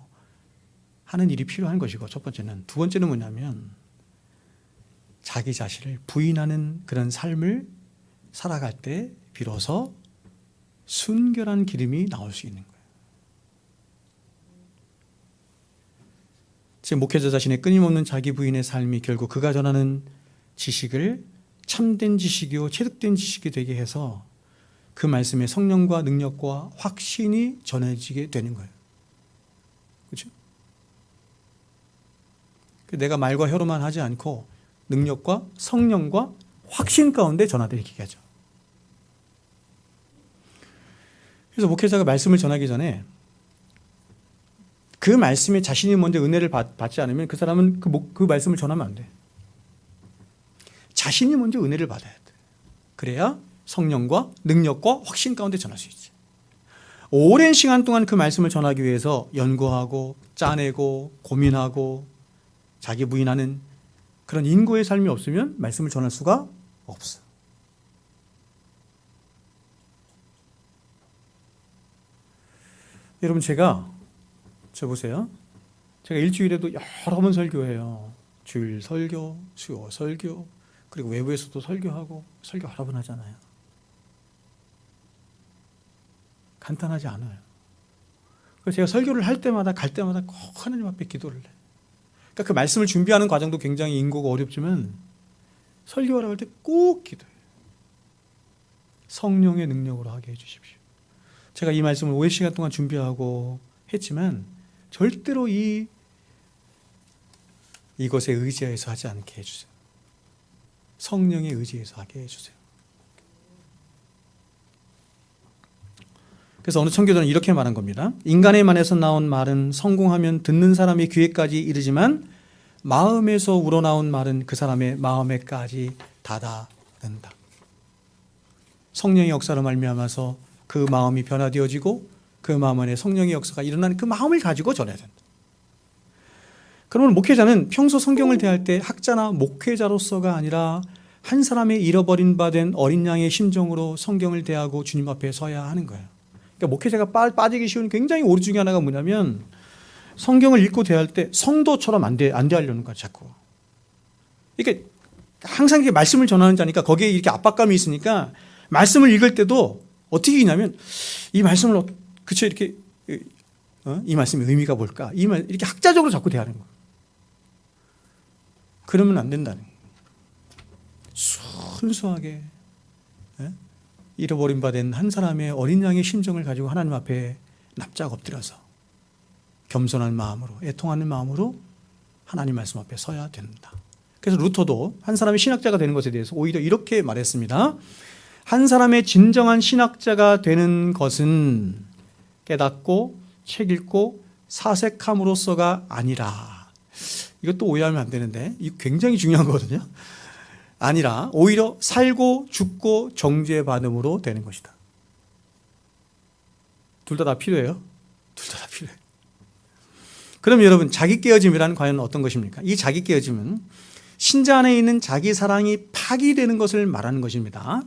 하는 일이 필요한 것이고, 첫 번째는. 두 번째는 뭐냐면 자기 자신을 부인하는 그런 삶을 살아갈 때 비로소 순결한 기름이 나올 수 있는 거예요. 제 목회자 자신의 끊임없는 자기 부인의 삶이 결국 그가 전하는 지식을 참된 지식이요 체득된 지식이 되게 해서 그 말씀의 성령과 능력과 확신이 전해지게 되는 거예요. 그렇죠? 내가 말과 혀로만 하지 않고 능력과 성령과 확신 가운데 전하되게 하죠. 그래서 목회자가 말씀을 전하기 전에 그 말씀에 자신이 먼저 은혜를 받지 않으면 그 사람은 그 말씀을 전하면 안 돼. 자신이 먼저 은혜를 받아야 돼. 그래야 성령과 능력과 확신 가운데 전할 수 있지. 오랜 시간 동안 그 말씀을 전하기 위해서 연구하고 짜내고 고민하고 자기 부인하는 그런 인고의 삶이 없으면 말씀을 전할 수가 없어. 여러분, 보세요. 제가 일주일에도 여러 번 설교해요. 주일 설교, 수요 설교, 그리고 외부에서도 설교 여러 번 하잖아요. 간단하지 않아요. 그래서 제가 설교를 할 때마다 갈 때마다 꼭 하나님 앞에 기도를 해요. 그러니까 그 말씀을 준비하는 과정도 굉장히 인고가 어렵지만 설교하라고 할 때 꼭 기도해요. 성령의 능력으로 하게 해주십시오. 제가 이 말씀을 오랜 시간 동안 준비하고 했지만 절대로 이것에 의지해서 하지 않게 해주세요. 성령에 의지해서 하게 해주세요. 그래서 어느 청교도는 이렇게 말한 겁니다. 인간의 만에서 나온 말은 성공하면 듣는 사람의 귀에까지 이르지만 마음에서 우러나온 말은 그 사람의 마음에까지 닿아든다. 성령의 역사로 말미암아서 그 마음이 변화되어지고 그 마음 안에 성령의 역사가 일어나는 그 마음을 가지고 전해야 된다. 그러면 목회자는 평소 성경을 대할 때 학자나 목회자로서가 아니라 한 사람의 잃어버린 바 된 어린 양의 심정으로 성경을 대하고 주님 앞에 서야 하는 거예요. 그러니까 목회자가 빠지기 쉬운 굉장히 오류 중에 하나가 뭐냐면 성경을 읽고 대할 때 성도처럼 안 대하려는 거야, 자꾸. 이게 항상 이렇게 말씀을 전하는 자니까 거기에 이렇게 압박감이 있으니까 말씀을 읽을 때도 어떻게 읽냐면 이 말씀을 그쵸 이렇게 이 말씀의 의미가 뭘까? 이렇게 학자적으로 자꾸 대하는 거야. 그러면 안 된다는 거예요. 순수하게 잃어버린 바 된 한 사람의 어린 양의 심정을 가지고 하나님 앞에 납작 엎드려서 겸손한 마음으로 애통하는 마음으로 하나님 말씀 앞에 서야 된다. 그래서 루터도 한 사람의 신학자가 되는 것에 대해서 오히려 이렇게 말했습니다. 한 사람의 진정한 신학자가 되는 것은 깨닫고 책 읽고 사색함으로써가 아니라, 이것도 오해하면 안 되는데 이거 굉장히 중요한 거거든요. 아니라 오히려 살고 죽고 정죄받음으로 되는 것이다. 둘 다 필요해요. 둘 다 필요해요. 그럼 여러분, 자기 깨어짐이란 과연 어떤 것입니까? 이 자기 깨어짐은 신자 안에 있는 자기 사랑이 파기되는 것을 말하는 것입니다.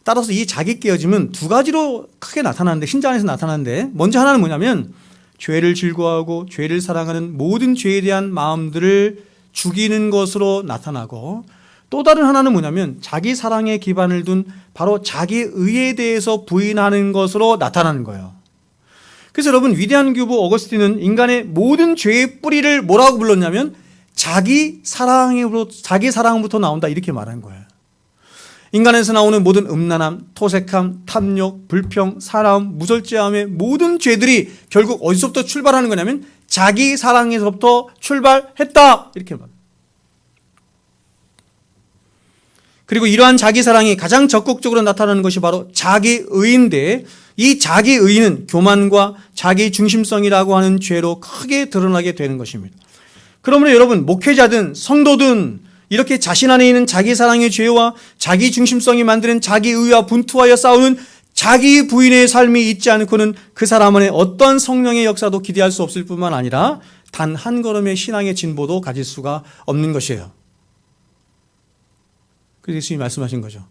따라서 이 자기 깨어짐은 두 가지로 크게 나타나는데, 신자 안에서 나타나는데, 먼저 하나는 뭐냐면 죄를 즐거워하고 죄를 사랑하는 모든 죄에 대한 마음들을 죽이는 것으로 나타나고, 또 다른 하나는 뭐냐면 자기 사랑에 기반을 둔 바로 자기 의에 대해서 부인하는 것으로 나타나는 거예요. 그래서 여러분, 위대한 교부 어거스틴은 인간의 모든 죄의 뿌리를 뭐라고 불렀냐면 자기 사랑으로부터 나온다, 이렇게 말한 거예요. 인간에서 나오는 모든 음란함, 토색함, 탐욕, 불평, 사람, 무절제함의 모든 죄들이 결국 어디서부터 출발하는 거냐면 자기 사랑에서부터 출발했다, 이렇게 말합니다. 그리고 이러한 자기 사랑이 가장 적극적으로 나타나는 것이 바로 자기의인데, 이 자기의는 교만과 자기 중심성이라고 하는 죄로 크게 드러나게 되는 것입니다. 그러므로 여러분, 목회자든 성도든 이렇게 자신 안에 있는 자기 사랑의 죄와 자기 중심성이 만드는 자기의와 분투하여 싸우는 자기 부인의 삶이 있지 않고는 그 사람 안에 어떤 성령의 역사도 기대할 수 없을 뿐만 아니라 단 한 걸음의 신앙의 진보도 가질 수가 없는 것이에요. 그래서 예수님이 말씀하신 거죠.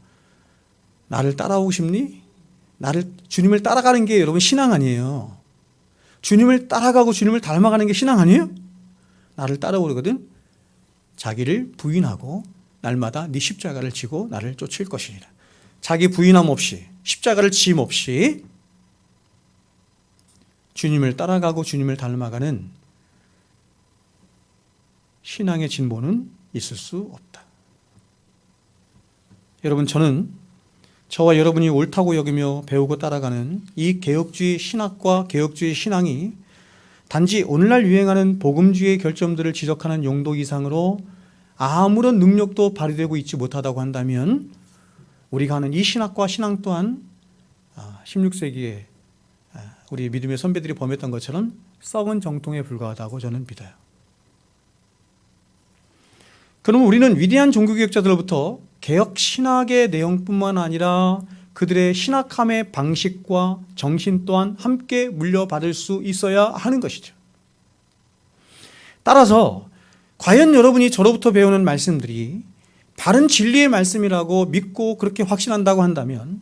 나를 따라오고 싶니? 주님을 따라가는 게 여러분 신앙 아니에요. 주님을 따라가고 주님을 닮아가는 게 신앙 아니에요? 나를 따라오거든 자기를 부인하고 날마다 네 십자가를 지고 나를 쫓을 것이니라. 자기 부인함 없이, 십자가를 지임 없이 주님을 따라가고 주님을 닮아가는 신앙의 진보는 있을 수 없다. 여러분, 저와 여러분이 옳다고 여기며 배우고 따라가는 이 개혁주의 신학과 개혁주의 신앙이 단지 오늘날 유행하는 복음주의의 결점들을 지적하는 용도 이상으로 아무런 능력도 발휘되고 있지 못하다고 한다면 우리가 하는 이 신학과 신앙 또한 16세기에 우리 믿음의 선배들이 범했던 것처럼 썩은 정통에 불과하다고 저는 믿어요. 그러면 우리는 위대한 종교개혁자들로부터 개혁 신학의 내용뿐만 아니라 그들의 신학함의 방식과 정신 또한 함께 물려받을 수 있어야 하는 것이죠. 따라서 과연 여러분이 저로부터 배우는 말씀들이 바른 진리의 말씀이라고 믿고 그렇게 확신한다고 한다면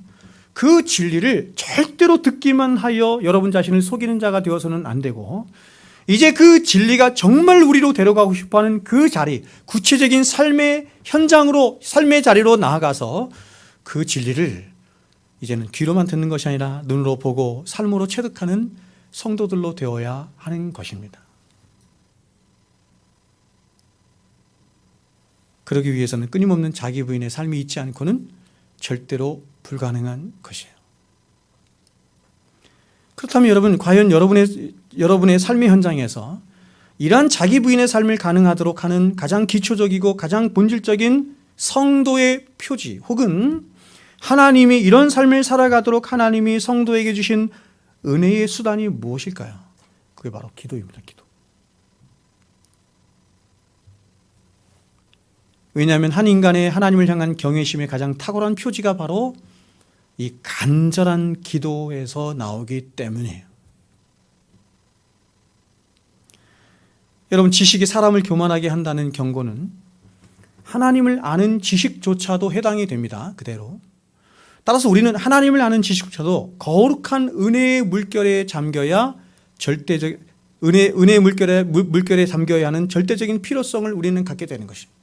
그 진리를 절대로 듣기만 하여 여러분 자신을 속이는 자가 되어서는 안 되고, 이제 그 진리가 정말 우리로 데려가고 싶어하는 그 자리, 구체적인 삶의 현장으로, 삶의 자리로 나아가서 그 진리를 이제는 귀로만 듣는 것이 아니라 눈으로 보고 삶으로 체득하는 성도들로 되어야 하는 것입니다. 그러기 위해서는 끊임없는 자기 부인의 삶이 있지 않고는 절대로 불가능한 것이에요. 그렇다면 여러분, 과연 여러분의 삶의 현장에서 이러한 자기 부인의 삶을 가능하도록 하는 가장 기초적이고 가장 본질적인 성도의 표지, 혹은 하나님이 이런 삶을 살아가도록 하나님이 성도에게 주신 은혜의 수단이 무엇일까요? 그게 바로 기도입니다. 기도. 왜냐하면 한 인간의 하나님을 향한 경외심의 가장 탁월한 표지가 바로 이 간절한 기도에서 나오기 때문이에요. 여러분, 지식이 사람을 교만하게 한다는 경고는 하나님을 아는 지식조차도 해당이 됩니다. 그대로. 따라서 우리는 하나님을 아는 지식조차도 거룩한 은혜의 물결에 잠겨야 은혜의 물결에 잠겨야 하는 절대적인 필요성을 우리는 갖게 되는 것입니다.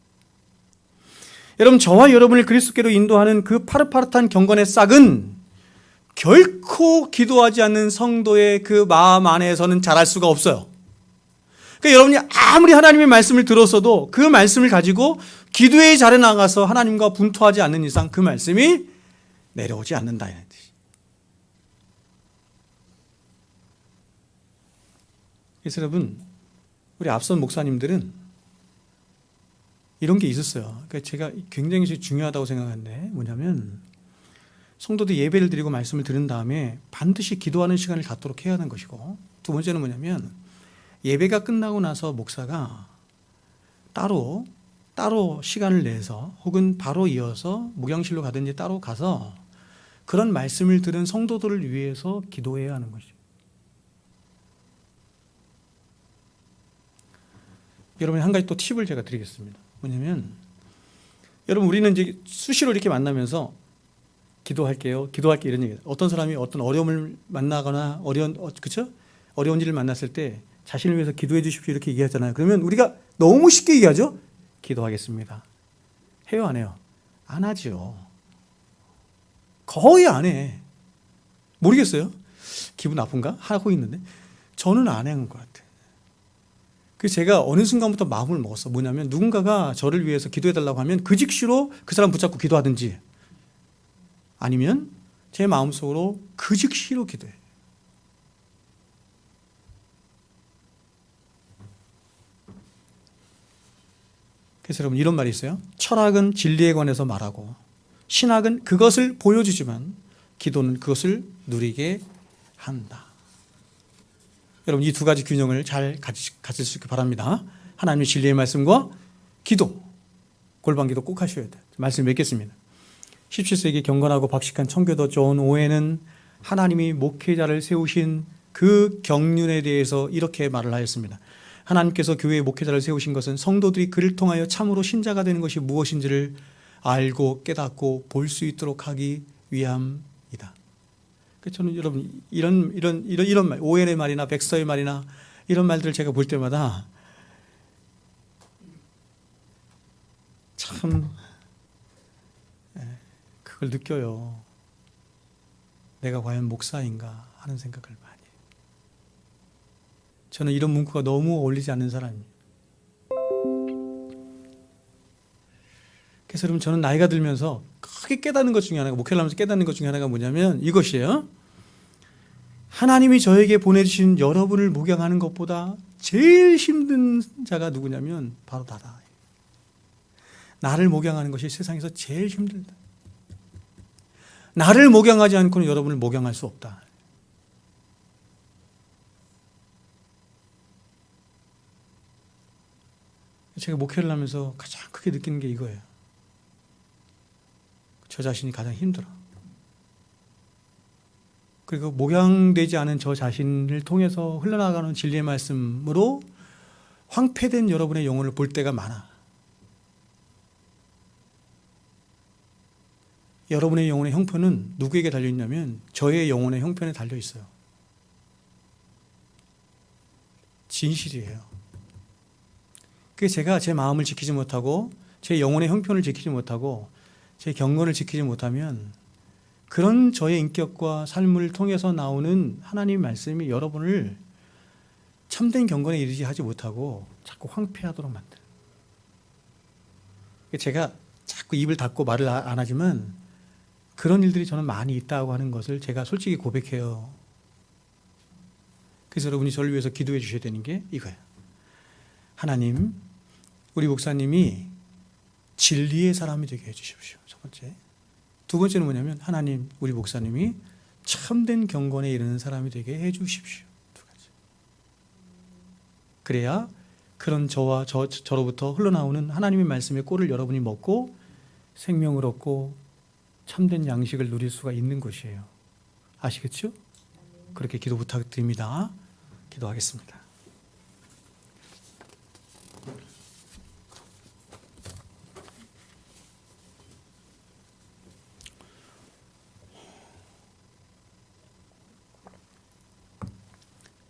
여러분, 저와 여러분을 그리스도께로 인도하는 그 파릇파릇한 경건의 싹은 결코 기도하지 않는 성도의 그 마음 안에서는 자랄 수가 없어요. 그러니까 여러분이 아무리 하나님의 말씀을 들었어도 그 말씀을 가지고 기도의 자리에 나가서 하나님과 분투하지 않는 이상 그 말씀이 내려오지 않는다 이런 뜻이에요. 그래서 여러분, 우리 앞선 목사님들은 이런 게 있었어요. 그러니까 제가 굉장히 중요하다고 생각하는데, 뭐냐면 성도들 예배를 드리고 말씀을 들은 다음에 반드시 기도하는 시간을 갖도록 해야 하는 것이고, 두 번째는 뭐냐면 예배가 끝나고 나서 목사가 따로 시간을 내서 혹은 바로 이어서 목양실로 가든지 따로 가서 그런 말씀을 들은 성도들을 위해서 기도해야 하는 것이죠. 여러분, 한 가지 또 팁을 제가 드리겠습니다. 뭐냐면, 여러분, 우리는 이제 수시로 이렇게 만나면서 기도할게요 이런 얘기. 어떤 사람이 어떤 어려움을 만나거나 어려운 일을 만났을 때 자신을 위해서 기도해 주십시오 이렇게 얘기하잖아요. 그러면 우리가 너무 쉽게 얘기하죠. 기도하겠습니다. 해요, 안 해요? 안 하죠. 거의 안 해. 모르겠어요. 기분 나쁜가? 하고 있는데 저는 안 하는 것 같아요. 그래서 제가 어느 순간부터 마음을 먹었어. 뭐냐면 누군가가 저를 위해서 기도해달라고 하면 그 즉시로 그 사람 붙잡고 기도하든지, 아니면 제 마음속으로 그 즉시로 기도해. 그래서 여러분, 이런 말이 있어요. 철학은 진리에 관해서 말하고 신학은 그것을 보여주지만 기도는 그것을 누리게 한다. 여러분 이 두 가지 균형을 잘 가질 수 있길 바랍니다. 하나님의 진리의 말씀과 기도, 골방기도 꼭 하셔야 돼요. 말씀 맺겠습니다. 17세기 경건하고 박식한 청교도 존 오웬은 하나님이 목회자를 세우신 그 경륜에 대해서 이렇게 말을 하였습니다. 하나님께서 교회의 목회자를 세우신 것은 성도들이 그를 통하여 참으로 신자가 되는 것이 무엇인지를 알고 깨닫고 볼 수 있도록 하기 위함이다. 저는 여러분 이런 말, 오웬의 말이나 백서의 말이나 이런 말들을 제가 볼 때마다 참 그걸 느껴요. 내가 과연 목사인가 하는 생각을 많이 해요. 저는 이런 문구가 너무 어울리지 않는 사람이에요. 그래서 여러분 저는 나이가 들면서 크게 깨닫는 것 중에 하나가, 목회를 하면서 깨닫는 것 중에 하나가 뭐냐면 이것이에요. 하나님이 저에게 보내주신 여러분을 목양하는 것보다 제일 힘든 자가 누구냐면 바로 나다. 나를 목양하는 것이 세상에서 제일 힘들다. 나를 목양하지 않고는 여러분을 목양할 수 없다. 제가 목회를 하면서 가장 크게 느끼는 게 이거예요. 저 자신이 가장 힘들어. 그리고 목양되지 않은 저 자신을 통해서 흘러나가는 진리의 말씀으로 황폐된 여러분의 영혼을 볼 때가 많아. 여러분의 영혼의 형편은 누구에게 달려있냐면 저의 영혼의 형편에 달려있어요. 진실이에요. 그게 제가 제 마음을 지키지 못하고 제 영혼의 형편을 지키지 못하고 제 경건을 지키지 못하면 그런 저의 인격과 삶을 통해서 나오는 하나님의 말씀이 여러분을 참된 경건에 이르지 하지 못하고 자꾸 황폐하도록 만들어요. 제가 자꾸 입을 닫고 말을 안 하지만 그런 일들이 저는 많이 있다고 하는 것을 제가 솔직히 고백해요. 그래서 여러분이 저를 위해서 기도해 주셔야 되는 게 이거예요. 하나님, 우리 목사님이 진리의 사람이 되게 해주십시오. 첫 번째. 두 번째는 뭐냐면 하나님, 우리 목사님이 참된 경건에 이르는 사람이 되게 해주십시오. 두 가지. 그래야 그런 저와 저로부터 흘러나오는 하나님의 말씀의 꼴을 여러분이 먹고 생명을 얻고 참된 양식을 누릴 수가 있는 것이에요. 아시겠죠? 그렇게 기도 부탁드립니다. 기도하겠습니다.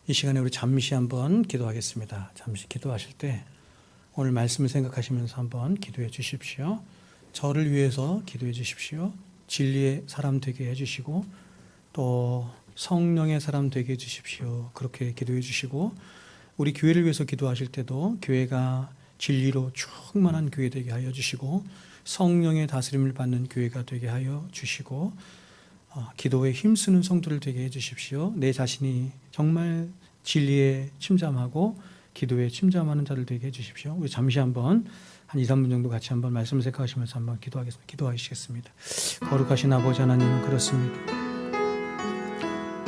이 시간에 우리 잠시 한번 기도하겠습니다. 잠시 기도하실 때 오늘 말씀을 생각하시면서 한번 기도해 주십시오. 저를 위해서 기도해 주십시오. 진리의 사람 되게 해주시고 또 성령의 사람 되게 해주십시오. 그렇게 기도해 주시고 우리 교회를 위해서 기도하실 때도 교회가 진리로 충만한 교회 되게 하여 주시고 성령의 다스림을 받는 교회가 되게 하여 주시고 기도에 힘쓰는 성도를 되게 해주십시오. 내 자신이 정말 진리에 침잠하고 기도에 침잠하는 자를 되게 해주십시오. 우리 잠시 한번 한 2, 3분 정도 같이 한번 말씀을 생각하시면서 한번 기도하겠습니다. 기도하시겠습니다. 거룩하신 아버지 하나님, 그렇습니다.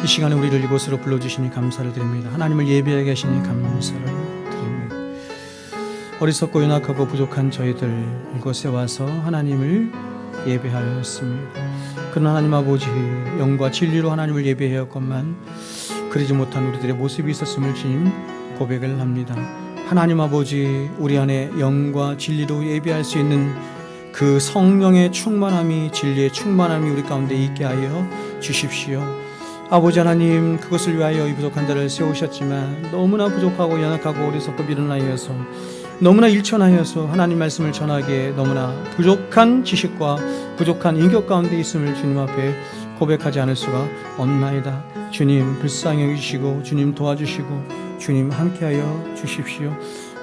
이 시간에 우리를 이곳으로 불러주시니 감사를 드립니다. 하나님을 예배하게 하시니 감사를 드립니다. 어리석고 연약하고 부족한 저희들 이곳에 와서 하나님을 예배하였습니다. 그러나 하나님 아버지, 영과 진리로 하나님을 예배하였건만 그러지 못한 우리들의 모습이 있었음을 주님 고백을 합니다. 하나님 아버지, 우리 안에 영과 진리로 예배할 수 있는 그 성령의 충만함이, 진리의 충만함이 우리 가운데 있게 하여 주십시오. 아버지 하나님, 그것을 위하여 이 부족한 자를 세우셨지만 너무나 부족하고 연약하고 어리석고 미련하여서 너무나 일천하여서 하나님 말씀을 전하기에 너무나 부족한 지식과 부족한 인격 가운데 있음을 주님 앞에 고백하지 않을 수가 없나이다. 주님 불쌍히 여기시고 주님 도와주시고 주님 함께하여 주십시오.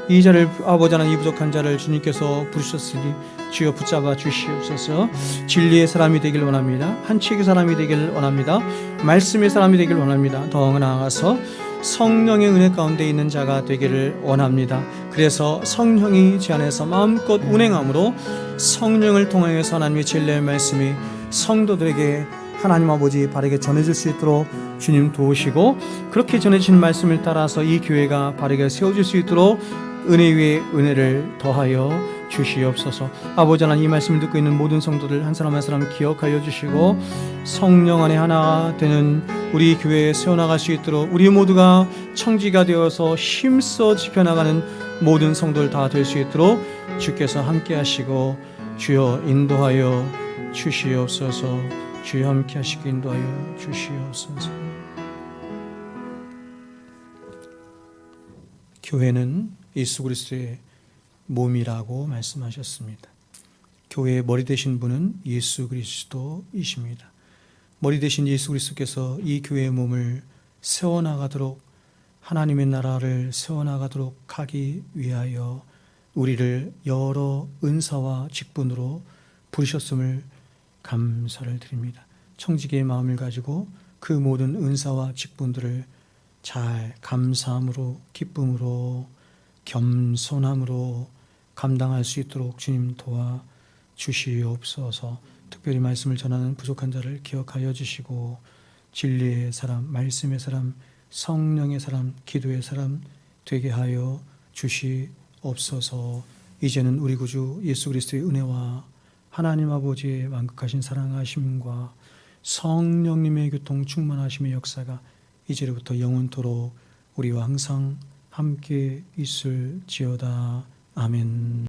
이 자를, 아버지 하나님, 이 부족한 자를 주님께서 부르셨으니 주여 붙잡아 주시옵소서. 진리의 사람이 되길 원합니다. 한치의 사람이 되길 원합니다. 말씀의 사람이 되길 원합니다. 더 나아가서 성령의 은혜 가운데 있는 자가 되기를 원합니다. 그래서 성령이 제 안에서 마음껏 운행함으로 성령을 통하여서 하나님의 진리의 말씀이 성도들에게 하나님 아버지 바르게 전해질 수 있도록 주님 도우시고, 그렇게 전해진 말씀을 따라서 이 교회가 바르게 세워질 수 있도록 은혜 위에 은혜를 더하여 주시옵소서. 아버지 하나님, 이 말씀을 듣고 있는 모든 성도들 한 사람 한 사람 기억하여 주시고, 성령 안에 하나 되는 우리 교회에 세워나갈 수 있도록 우리 모두가 청지가 되어서 힘써 지켜나가는 모든 성도들 다 될 수 있도록 주께서 함께 하시고 주여 인도하여 주시옵소서. 주여 함께 하시고 인도하여 주시옵소서. 교회는 예수 그리스도의 몸이라고 말씀하셨습니다. 교회의 머리 되신 분은 예수 그리스도이십니다. 머리 되신 예수 그리스도께서 이 교회의 몸을 세워나가도록, 하나님의 나라를 세워나가도록 하기 위하여 우리를 여러 은사와 직분으로 부르셨음을 감사를 드립니다. 청지기의 마음을 가지고 그 모든 은사와 직분들을 잘 감사함으로, 기쁨으로, 겸손함으로 감당할 수 있도록 주님 도와 주시옵소서. 특별히 말씀을 전하는 부족한 자를 기억하여 주시고, 진리의 사람, 말씀의 사람, 성령의 사람, 기도의 사람 되게 하여 주시옵소서. 이제는 우리 구주 예수 그리스도의 은혜와 하나님 아버지의 완극하신 사랑하심과 성령님의 교통 충만하심의 역사가 이제로부터 영원토록 우리와 항상 함께 있을지어다. 아멘.